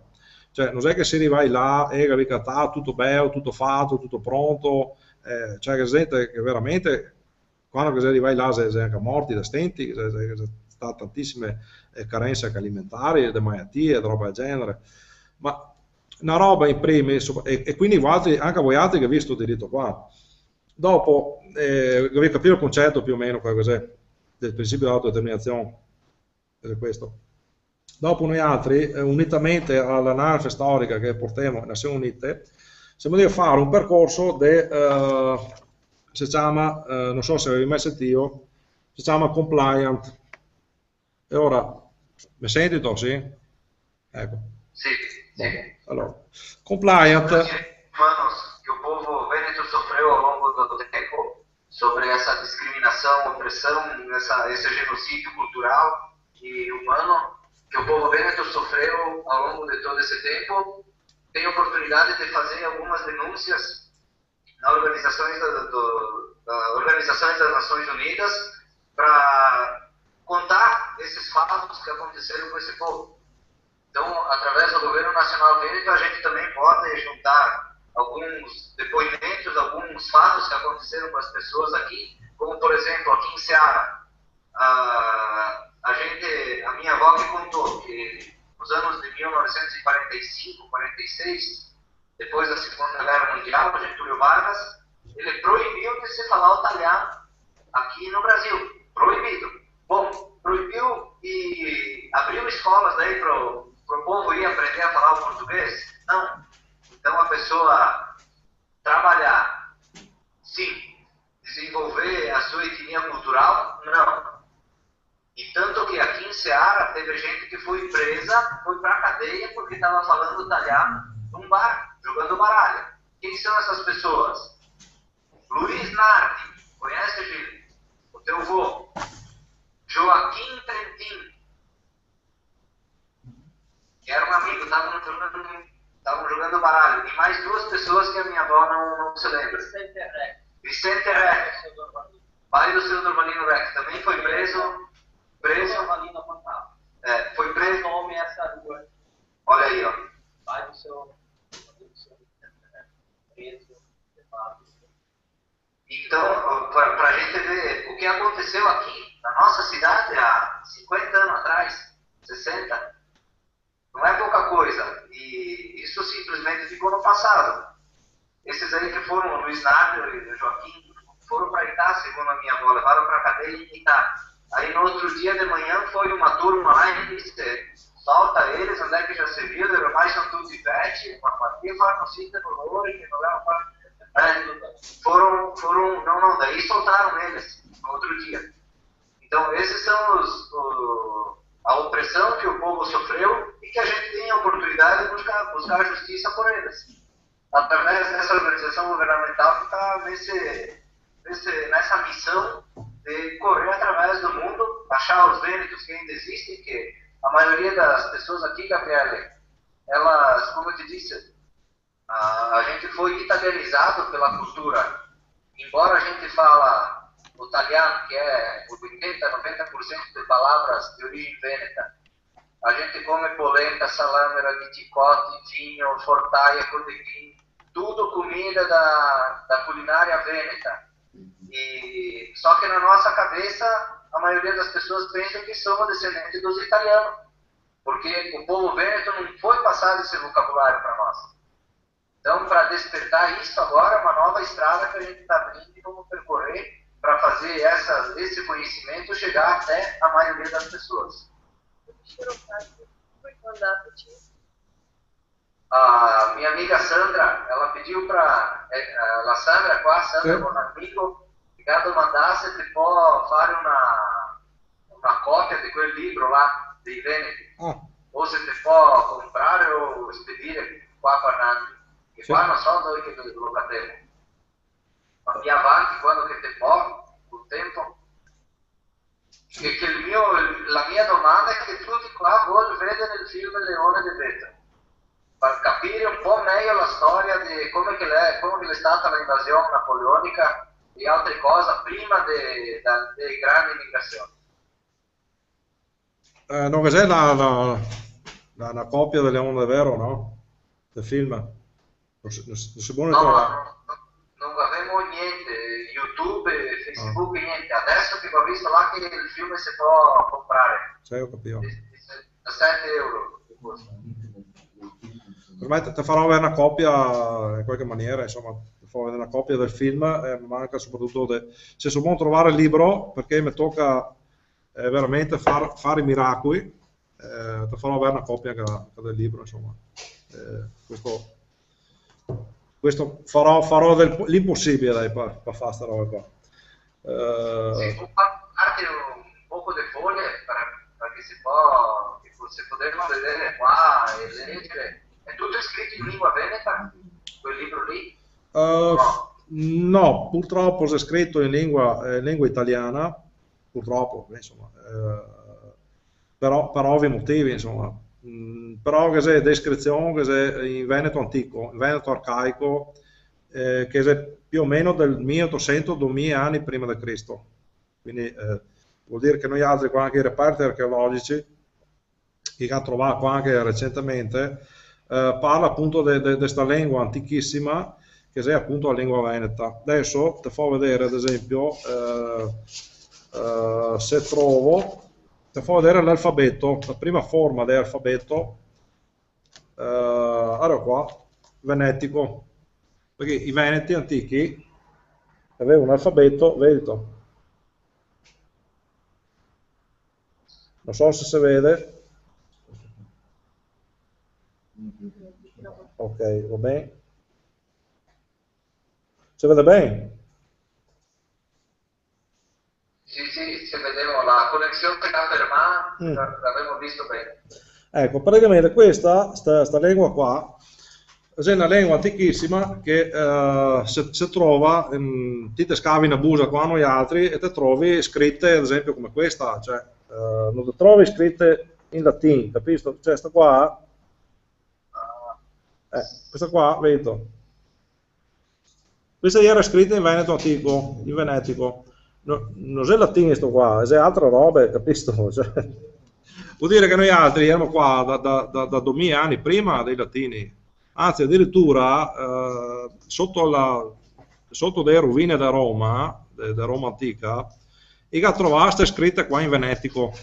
Cioè, non è che se arrivai là e avevi tutto bello, tutto fatto, tutto pronto, cioè che gente che veramente, quando si arrivai là, sei anche morti da stenti, c'è state tantissime carenze anche alimentari, le malattie, roba del genere, ma una roba in primis, e quindi voi altri, anche voi altri che avete questo diritto qua. Dopo, dovete capire il concetto più o meno, cos'è, del principio dell'autodeterminazione, è questo. Dopo noi altri, unitamente all'analisi storica che portiamo alle Nazioni Unite, siamo di fare un percorso che si chiama, non so se avevi mai sentito, si chiama compliant. E ora, mi sentito? Sì? Ecco. Sì, sì. Allora, compliant. Que o povo veneto sofreu ao longo do tempo sobre essa discriminação, opressão, esse genocídio cultural e humano que o povo veneto sofreu ao longo de todo esse tempo, tem oportunidade de fazer algumas denúncias nas organizações das Nações Unidas para contar esses fatos que aconteceram com esse povo. Então, através do governo nacional vêneto, a gente também pode juntar alguns depoimentos, alguns fatos que aconteceram com as pessoas aqui, como, por exemplo, aqui em Ceará. A minha avó me contou que nos anos de 1945, 46, depois da Segunda Guerra Mundial, Getúlio Vargas, ele proibiu de se falar o italiano aqui no Brasil. Proibido. Bom, proibiu e abriu escolas daí para o povo ir aprender a falar o português? Não. Então a pessoa trabalhar, sim. Desenvolver a sua etnia cultural? Não. E tanto que aqui em Ceará teve gente que foi presa, foi para a cadeia porque estava falando italiano num bar, jogando baralho. Quem são essas pessoas? Luiz Nardi, conhece, Gil? O teu avô. Joaquim Trentin, que era um amigo, estavam jogando baralho. E mais duas pessoas que a minha avó não se lembra. Vicente Rex, pai do seu Dormalino Rex, também foi preso. Foi preso. Nome essa rua. Olha aí, ó. Pai do seu preso. Então, para a gente ver o que aconteceu aqui na nossa cidade há 50 anos atrás, 60, não é pouca coisa. E isso simplesmente ficou no passado. Esses aí que foram, o Luiz Nardo e o Joaquim, foram para Itá, segundo a minha avó, levaram para a cadeia em Itá. Aí no outro dia de manhã foi uma turma lá e disse, solta eles, onde é que já se viu, de mais são tudo de pet, uma fatia, farmacista, dolor, que não leva para... Não, daí soltaram eles no outro dia. Então esses são a opressão que o povo sofreu e que a gente tem a oportunidade de buscar justiça por eles. Através dessa organização governamental que está nessa missão de correr através do mundo, achar os vênetos que ainda existem, que a maioria das pessoas aqui, Gabriele, elas, como eu te disse, a gente foi italianizado pela cultura. Embora a gente fala o italiano, que é 80-90% de palavras de origem vêneta, a gente come polenta, salame, ragiticote, vinho, fortaia, codeghin, tudo comida da culinária vêneta. E só que na nossa cabeça a maioria das pessoas pensa que somos descendentes dos italianos, porque o povo vêneto não foi passado esse vocabulário para nós. Então, para despertar isso agora, é uma nova estrada que a gente está abrindo e vamos percorrer para fazer esse conhecimento chegar até a maioria das pessoas. A minha amiga Sandra, ela pediu para a Sandra, com a Sandra, com amigo, que mandasse tipo fare una copia di quel libro là dei Veneti. o se ti può comprare o spedire qua a Parnanti, che Sì. qua non so dove che lo catene, ma più avanti quando che ti può, un tempo. Che la mia domanda è che tutti qua vogliono vedere il film Leone di Vetro, per capire un po' meglio la storia di come che è stata l'invasione napoleonica e altre cose prima delle grandi migrazioni. Non cos'è la copia del Leone de Vero, no? Del film? Non si può No, trovare. non avevo niente, YouTube, Facebook, niente. Adesso che ho visto là che il film si può comprare. Sì, ho capito. 7 euro. Per me te farò avere una copia in qualche maniera, insomma, ti farò avere una copia del film, mi manca soprattutto se so buono trovare il libro, perché mi tocca veramente fare i miracoli, ti farò avere una copia anche del libro, insomma. Questo farò l'impossibile dai, per fare questa roba qua. Si può fare un poco di foglie perché si potevano vedere qua e leggere. È tutto scritto in lingua veneta, quel libro lì? No, purtroppo è scritto in lingua italiana, purtroppo, insomma, per ovvi motivi, insomma. Però che è descrizione che è in Veneto antico, in Veneto arcaico, che è più o meno del 1800-2000 anni prima di Cristo. Quindi vuol dire che noi altri qua anche i reperti archeologici che abbiamo trovato qua anche recentemente parla appunto di questa lingua antichissima che è appunto la lingua veneta. Adesso ti faccio vedere ad esempio se trovo, ti faccio vedere l'alfabeto, la prima forma dell'alfabeto, allora qua, venetico, perché i veneti antichi avevano un alfabeto veneto. Non so se si vede. Ok, va bene. Si vede bene? Sì, si vedeva la connessione fermata, l'avevo visto bene. Ecco, praticamente questa lingua qua è una lingua antichissima che si trova, ti te scavi una busa qua noi altri e te trovi scritte ad esempio come questa, cioè non te trovi scritte in latino, capisci? Cioè questa qua, vedo. Questa era scritta in veneto antico, in venetico. No, non è latino sto qua, è altra roba, capisci? Cioè, vuol dire che noi altri eravamo qua da 2000 anni prima dei latini, anzi addirittura sotto le rovine da Roma antica, e che trovaste scritte qua in venetico.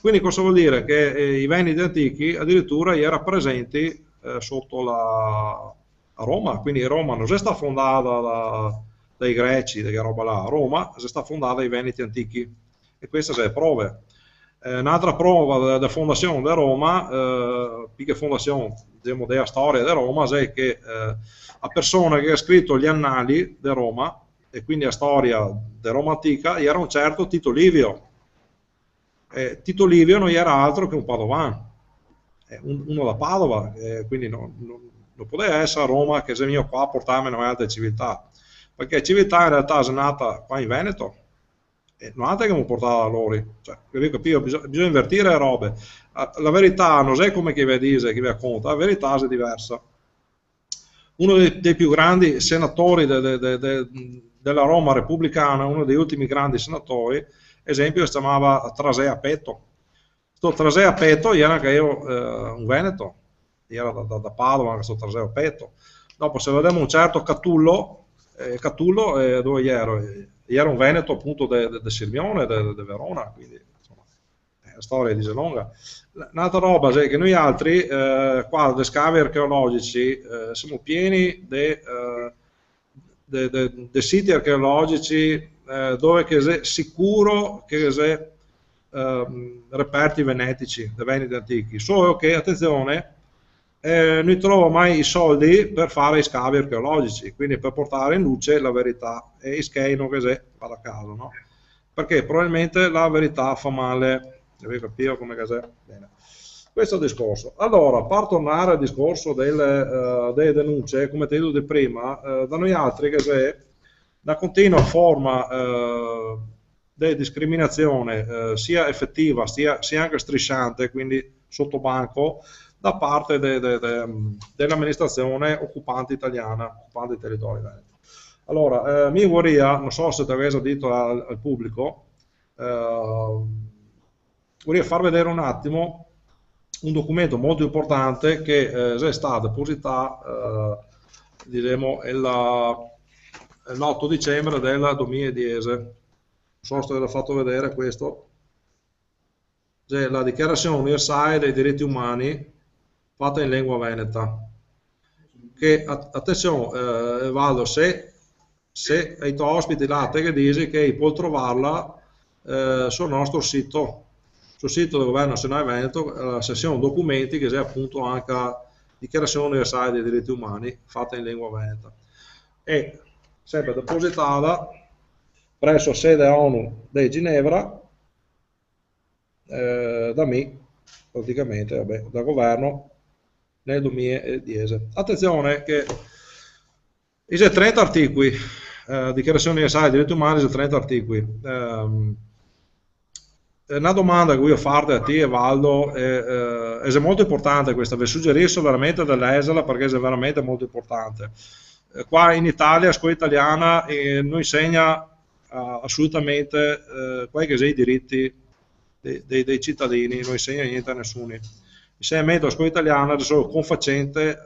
Quindi cosa vuol dire? Che i veneti antichi addirittura erano presenti sotto a Roma, quindi Roma non è stata fondata dai greci, della roba là, Roma è stata fondata dai veneti antichi, e queste sono le prove. Un'altra prova della fondazione di Roma, più che fondazione della storia di Roma, è che a persone che ha scritto gli annali di Roma, e quindi la storia di Roma antica, era un certo Tito Livio. Tito Livio non era altro che un padovano, uno da Padova, quindi non poteva essere a Roma che se mio qua a portarmi in altre civiltà, perché civiltà in realtà è nata qua in Veneto, e non è che mi portava da loro, cioè, bisogna invertire le robe. La verità non è come chi vi dice, chi vi racconta, la verità è diversa. Uno dei più grandi senatori della Roma repubblicana, uno degli ultimi grandi senatori, esempio, si chiamava Trasea Peto. Sto Trasea Peto era anche io un veneto, era da Padova, questo Trasea Peto. Dopo se vediamo un certo Catullo dove ero? Era un veneto appunto di Sirmione, di Verona, quindi insomma, la storia dice lunga. Un'altra roba è che noi altri qua dei scavi archeologici siamo pieni di siti archeologici dove è sicuro che c'è reperti venetici, dei veneti antichi, solo che, attenzione, non trovo mai i soldi per fare i scavi archeologici, quindi per portare in luce la verità, e i scheino che c'è, vado a caso, no? Perché probabilmente la verità fa male, devi capire come che c'è. Bene. Questo è il discorso. Allora, per tornare al discorso delle denunce, come ti ho detto prima, da noi altri che c'è una continua forma di discriminazione, sia effettiva sia anche strisciante, quindi sotto banco, da parte dell'amministrazione occupante italiana, occupante i territori veneti. Allora, mi vorrei, non so se ti avevo detto al pubblico, vorrei far vedere un attimo un documento molto importante che è stato depositato diremo l'8 dicembre del 2010. Non so se ve l'ho fatto vedere questo. C'è la Dichiarazione Universale dei Diritti Umani fatta in lingua veneta. Che, attenzione, Valdo, se ai tuoi ospiti là te che dici che puoi trovarla sul nostro sito, sul sito del Governo Nazionale Veneto, la sezione documenti, che c'è appunto anche la Dichiarazione Universale dei Diritti Umani fatta in lingua veneta. E sempre depositata presso sede ONU di Ginevra da me, praticamente, vabbè, da governo nel 2010. Attenzione che ci sono 30 articoli, Dichiarazione Universale dei Diritti Umani, sono 30 articoli. Una domanda che voglio farti a te e Valdo è molto importante questa, vi suggerisco veramente di leggerla perché è veramente molto importante. Qua in Italia, a scuola italiana, non insegna assolutamente quali che sono i diritti dei cittadini, non insegna niente a nessuno. L'insegnamento a scuola italiana è solo confacente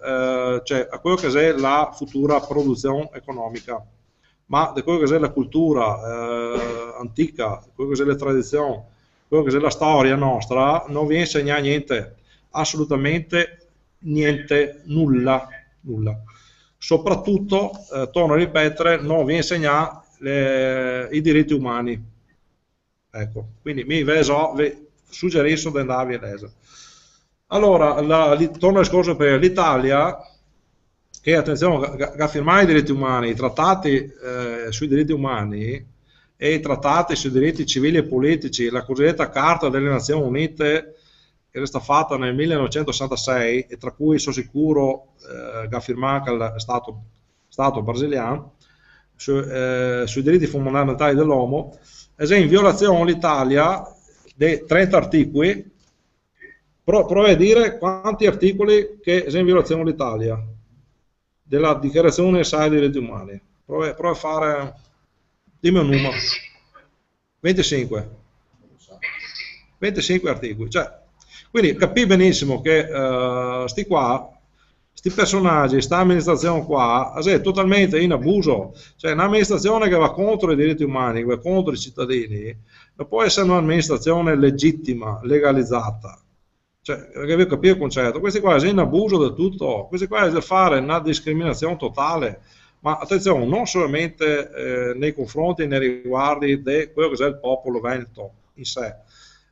cioè, a quello che è la futura produzione economica, ma di quello che è la cultura antica, quello che è le tradizioni, quello che è la storia nostra, non vi insegna niente, assolutamente niente, nulla. Soprattutto, torno a ripetere, non vi insegna i diritti umani. Ecco, quindi vi suggerisco di andarvi a leggere. Allora, torno al discorso per l'Italia, che attenzione, ha firmato i diritti umani, i trattati sui diritti umani e i trattati sui diritti civili e politici, la cosiddetta Carta delle Nazioni Unite, che è stata fatta nel 1966 e tra cui sono sicuro che ha firmato il Stato brasiliano, sui diritti fondamentali dell'uomo, è in violazione l'Italia dei 30 articoli. Prova a dire quanti articoli che è in violazione l'Italia della Dichiarazione Universale dei Diritti Umani. Prova a fare, dimmi un numero. 25. 25 articoli. Cioè, quindi capì benissimo che questi personaggi, questa amministrazione qua, è totalmente in abuso. Cioè, un'amministrazione che va contro i diritti umani, che va contro i cittadini, non può essere un'amministrazione legittima, legalizzata. Cioè, devi capire il concetto. Questi qua sono in abuso del tutto. Questi qua è fare una discriminazione totale. Ma attenzione, non solamente nei confronti e nei riguardi di quello che è il popolo veneto in sé,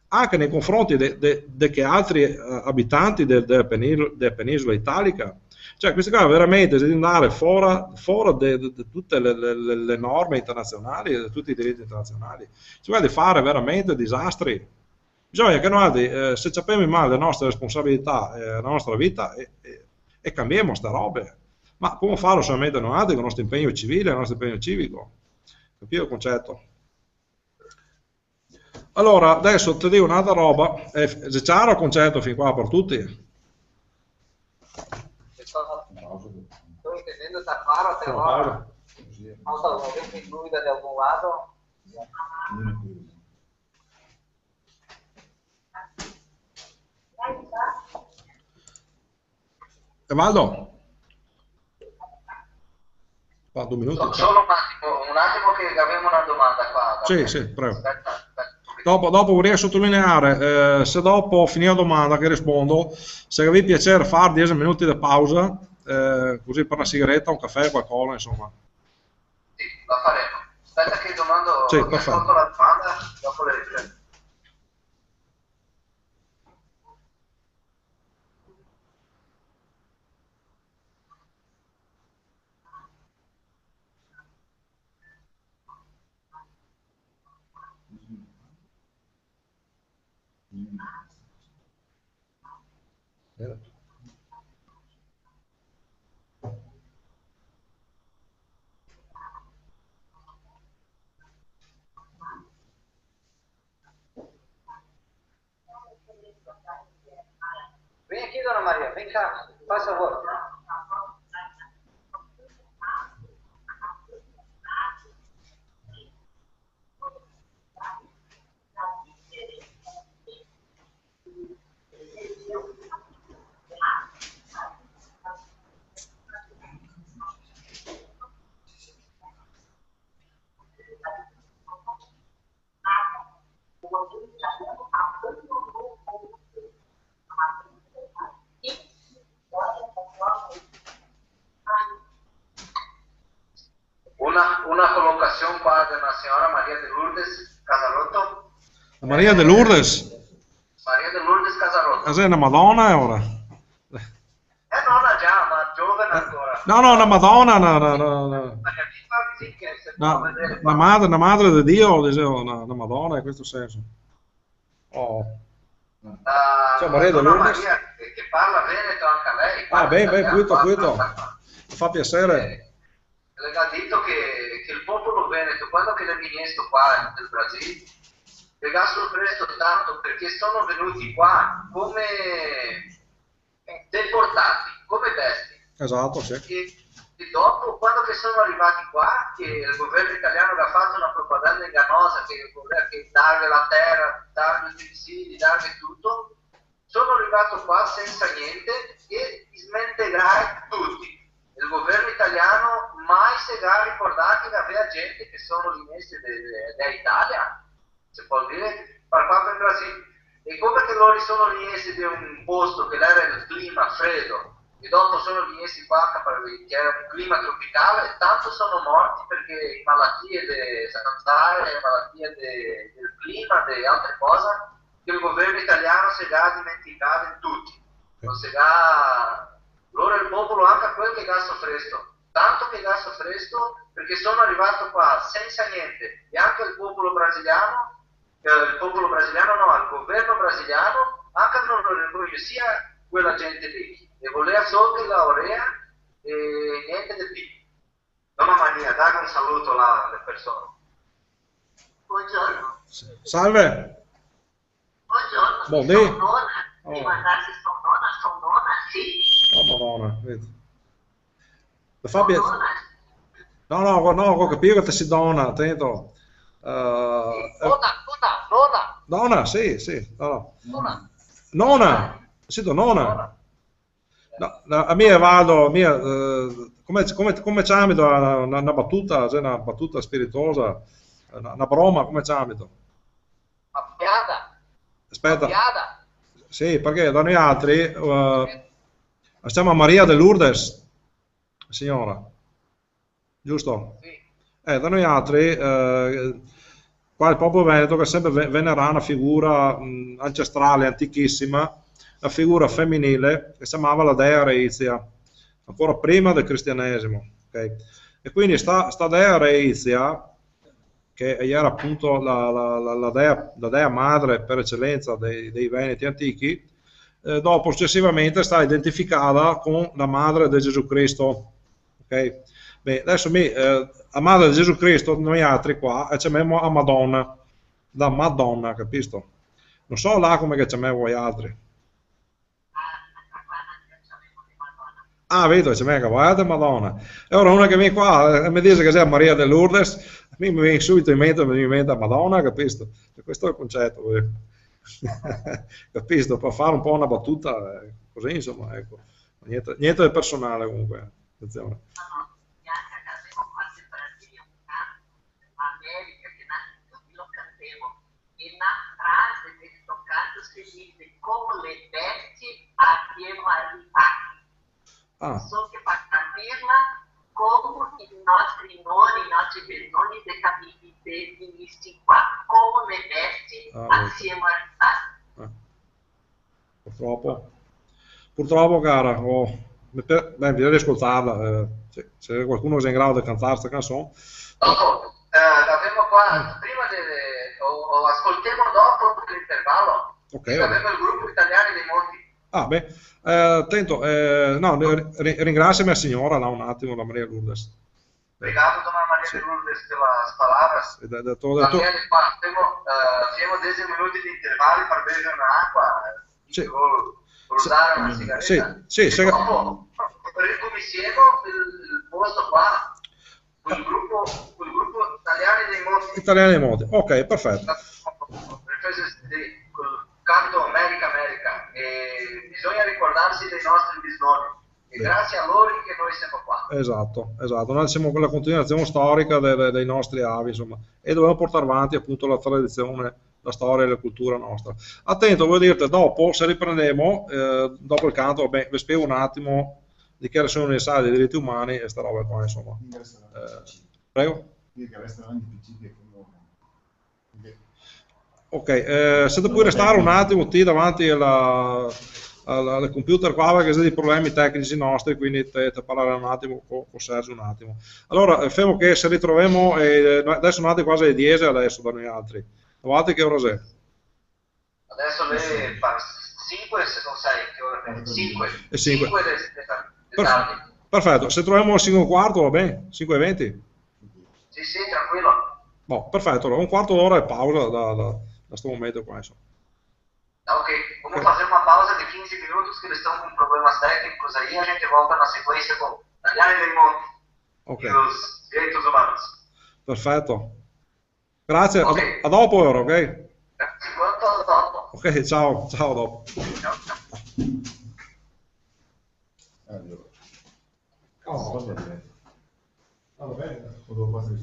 anche nei confronti di altri abitanti della penisola italica. Cioè, questi qua veramente devono andare fuori di tutte le norme internazionali, di tutti i diritti internazionali. Si vuole fare veramente disastri. Bisogna che noi, se sappiamo male le nostre responsabilità, la nostra vita, e cambiamo queste robe. Ma come farlo solamente noi con il nostro impegno civile, il nostro impegno civico? Capito il concetto? Allora, adesso ti dico un'altra roba, è chiaro il concetto fin qua per tutti? Sto intendendo da fare, però non so, incluida di algún lato. Valdo? Fa 2 minuti. Solo un attimo che avevo una domanda qua. Sì, prego. Dopo vorrei sottolineare, se dopo finire la domanda che rispondo, se vi piacere fare 10 minuti di pausa, così per una sigaretta, un caffè, qualcosa, insomma. Sì, la faremo. Aspetta che domando, sì, ascolto la domanda, dopo le riprendo. Vieni qui, Donna Maria, venga, passa voi. Una colocación qua de la señora María de Lourdes Casarotto. Maria de Lourdes? Maria de Lourdes Casarotto. È una Madonna ora? Nonna già, ma giovane ancora. No, una Madonna, una madre di Dio, dicevo, una Madonna in questo senso. Oh. Ciao Maria de Lourdes. Maria, che parla Veneto anche a lei. Ah, bene, questo. Fa piacere. Le ha detto che il popolo veneto, quando che è venuto qua nel Brasile, le ha sorpreso tanto perché sono venuti qua come deportati, come bestie. Esatto, sì. E dopo, quando che sono arrivati qua, che il governo italiano ha fatto una propaganda ingannosa, che voleva dargli la terra, dargli i utensili, dargli tutto, sono arrivato qua senza niente e smentegrai tutti. Il governo italiano mai si è ricordato che aveva gente che sono rimessi dall'Italia, si può dire, per qua per il Brasile. E come che loro sono rimessi di un posto che era il clima freddo, e dopo sono rimessi qua che era un clima tropicale, tanto sono morti perché malattie di zanzare, malattie del clima, di altre cose, che il governo italiano si è dimenticato in tutti. Non si è... Loro il popolo anche quel che ha soffresto, tanto che ha soffresto perché sono arrivato qua senza niente, e anche il popolo brasiliano no, il governo brasiliano, anche non lo riconoscia quella gente lì, e voleva solo che laurea e niente di più. Donna Maria, dai un saluto alle persone. Buongiorno. Salve. Buongiorno. Buondì. Mi mandarsi sono nonna, sì. Oh Madonna, vedi. No, ho capito che si dona, attento. Nonna, sì, no. Nonna, sento nonna. No, a mia vado, come c'ambito una battuta, cioè una battuta spiritosa, una broma, come c'ambito? Una piada. Aspetta. Una piada. Sì, perché da noi altri stiamo a Maria de Lourdes, signora, giusto? Sì. Da noi altri, qua il popolo veneto che sempre venerà una figura ancestrale, antichissima, una figura femminile che si chiamava la dea Reizia, ancora prima del cristianesimo. Okay? E quindi sta dea Reizia, che era appunto la dea madre per eccellenza dei Veneti antichi, dopo successivamente sta identificata con la madre di Gesù Cristo. Okay? Beh, adesso la madre di Gesù Cristo, noi altri qua, ci chiamiamo a Madonna, la Madonna, capisco? Non so là come che ci chiamiamo voi altri. Ah, vedo, ci chiamiamo guarda Madonna. E ora una che viene qua mi dice che sia Maria de Lourdes, a me mi viene subito in mente Madonna, capisco? E questo è il concetto. Capisco, per fare un po' una battuta, così insomma, ecco. Niente di personale comunque, attenzione. Come le bestie abbiamo arrivato. So che per capirla, come i nostri nonni, i nostri bisogni definiti qua, come le bestie siamo arrivati. Purtroppo cara, bisogna ascoltarla, se qualcuno è in grado di cantare questa canzone. Dopo, abbiamo qua, prima ascoltiamo dopo l'intervallo. Okay, abbiamo il gruppo Italiani dei Monti. Ah, beh, attento, no, ringraziami a signora là un attimo, la Maria Lourdes. Obrigado, dona Maria de Lourdes, pelas palavras. Daniele, abbiamo 10 minuti di intervalli per bere un'acqua, sì. per usare una sigaretta. Sì, e dopo ricominciamo il posto qua, col gruppo Italiani dei Monti. Italiani dei Monti, ok, perfetto. Col canto America, e bisogna ricordarsi dei nostri bisnonni. E grazie a loro che noi siamo qua. Esatto, noi siamo con la continuazione storica dei nostri avi, insomma, e dobbiamo portare avanti appunto la tradizione, la storia e la cultura nostra. Attento, voglio dirti, dopo, se riprendiamo, dopo il canto, vabbè, vi spiego un attimo dichiarazione universale dei diritti umani e sta roba qua, insomma. Prego? Ok, se puoi restare un attimo davanti al computer qua perché sono dei problemi tecnici nostri, quindi te parlare un attimo con Sergio un attimo. Allora, fermo che se ritroviamo, adesso sono andate quasi le 10 adesso da noi altri. Davanti che ora è? Adesso le 5 se non sai che ora è. 5. 5 tardi. Perfetto, se troviamo il 5 quarto va bene? 5:20? Sì, tranquillo. Boh, perfetto, allora un quarto d'ora e pausa da questo momento qua, insomma. Ok, vamos fazer uma pausa de 15 minutos que eles estão com problemas técnicos aí, a gente volta na sequência com Daniele dei Monti e os direitos humanos. Perfetto. Grazie, okay. A dopo ora, ok? Grazie, a dopo. Ok, ciao, a dopo. Ciao. Va bene. Devo passare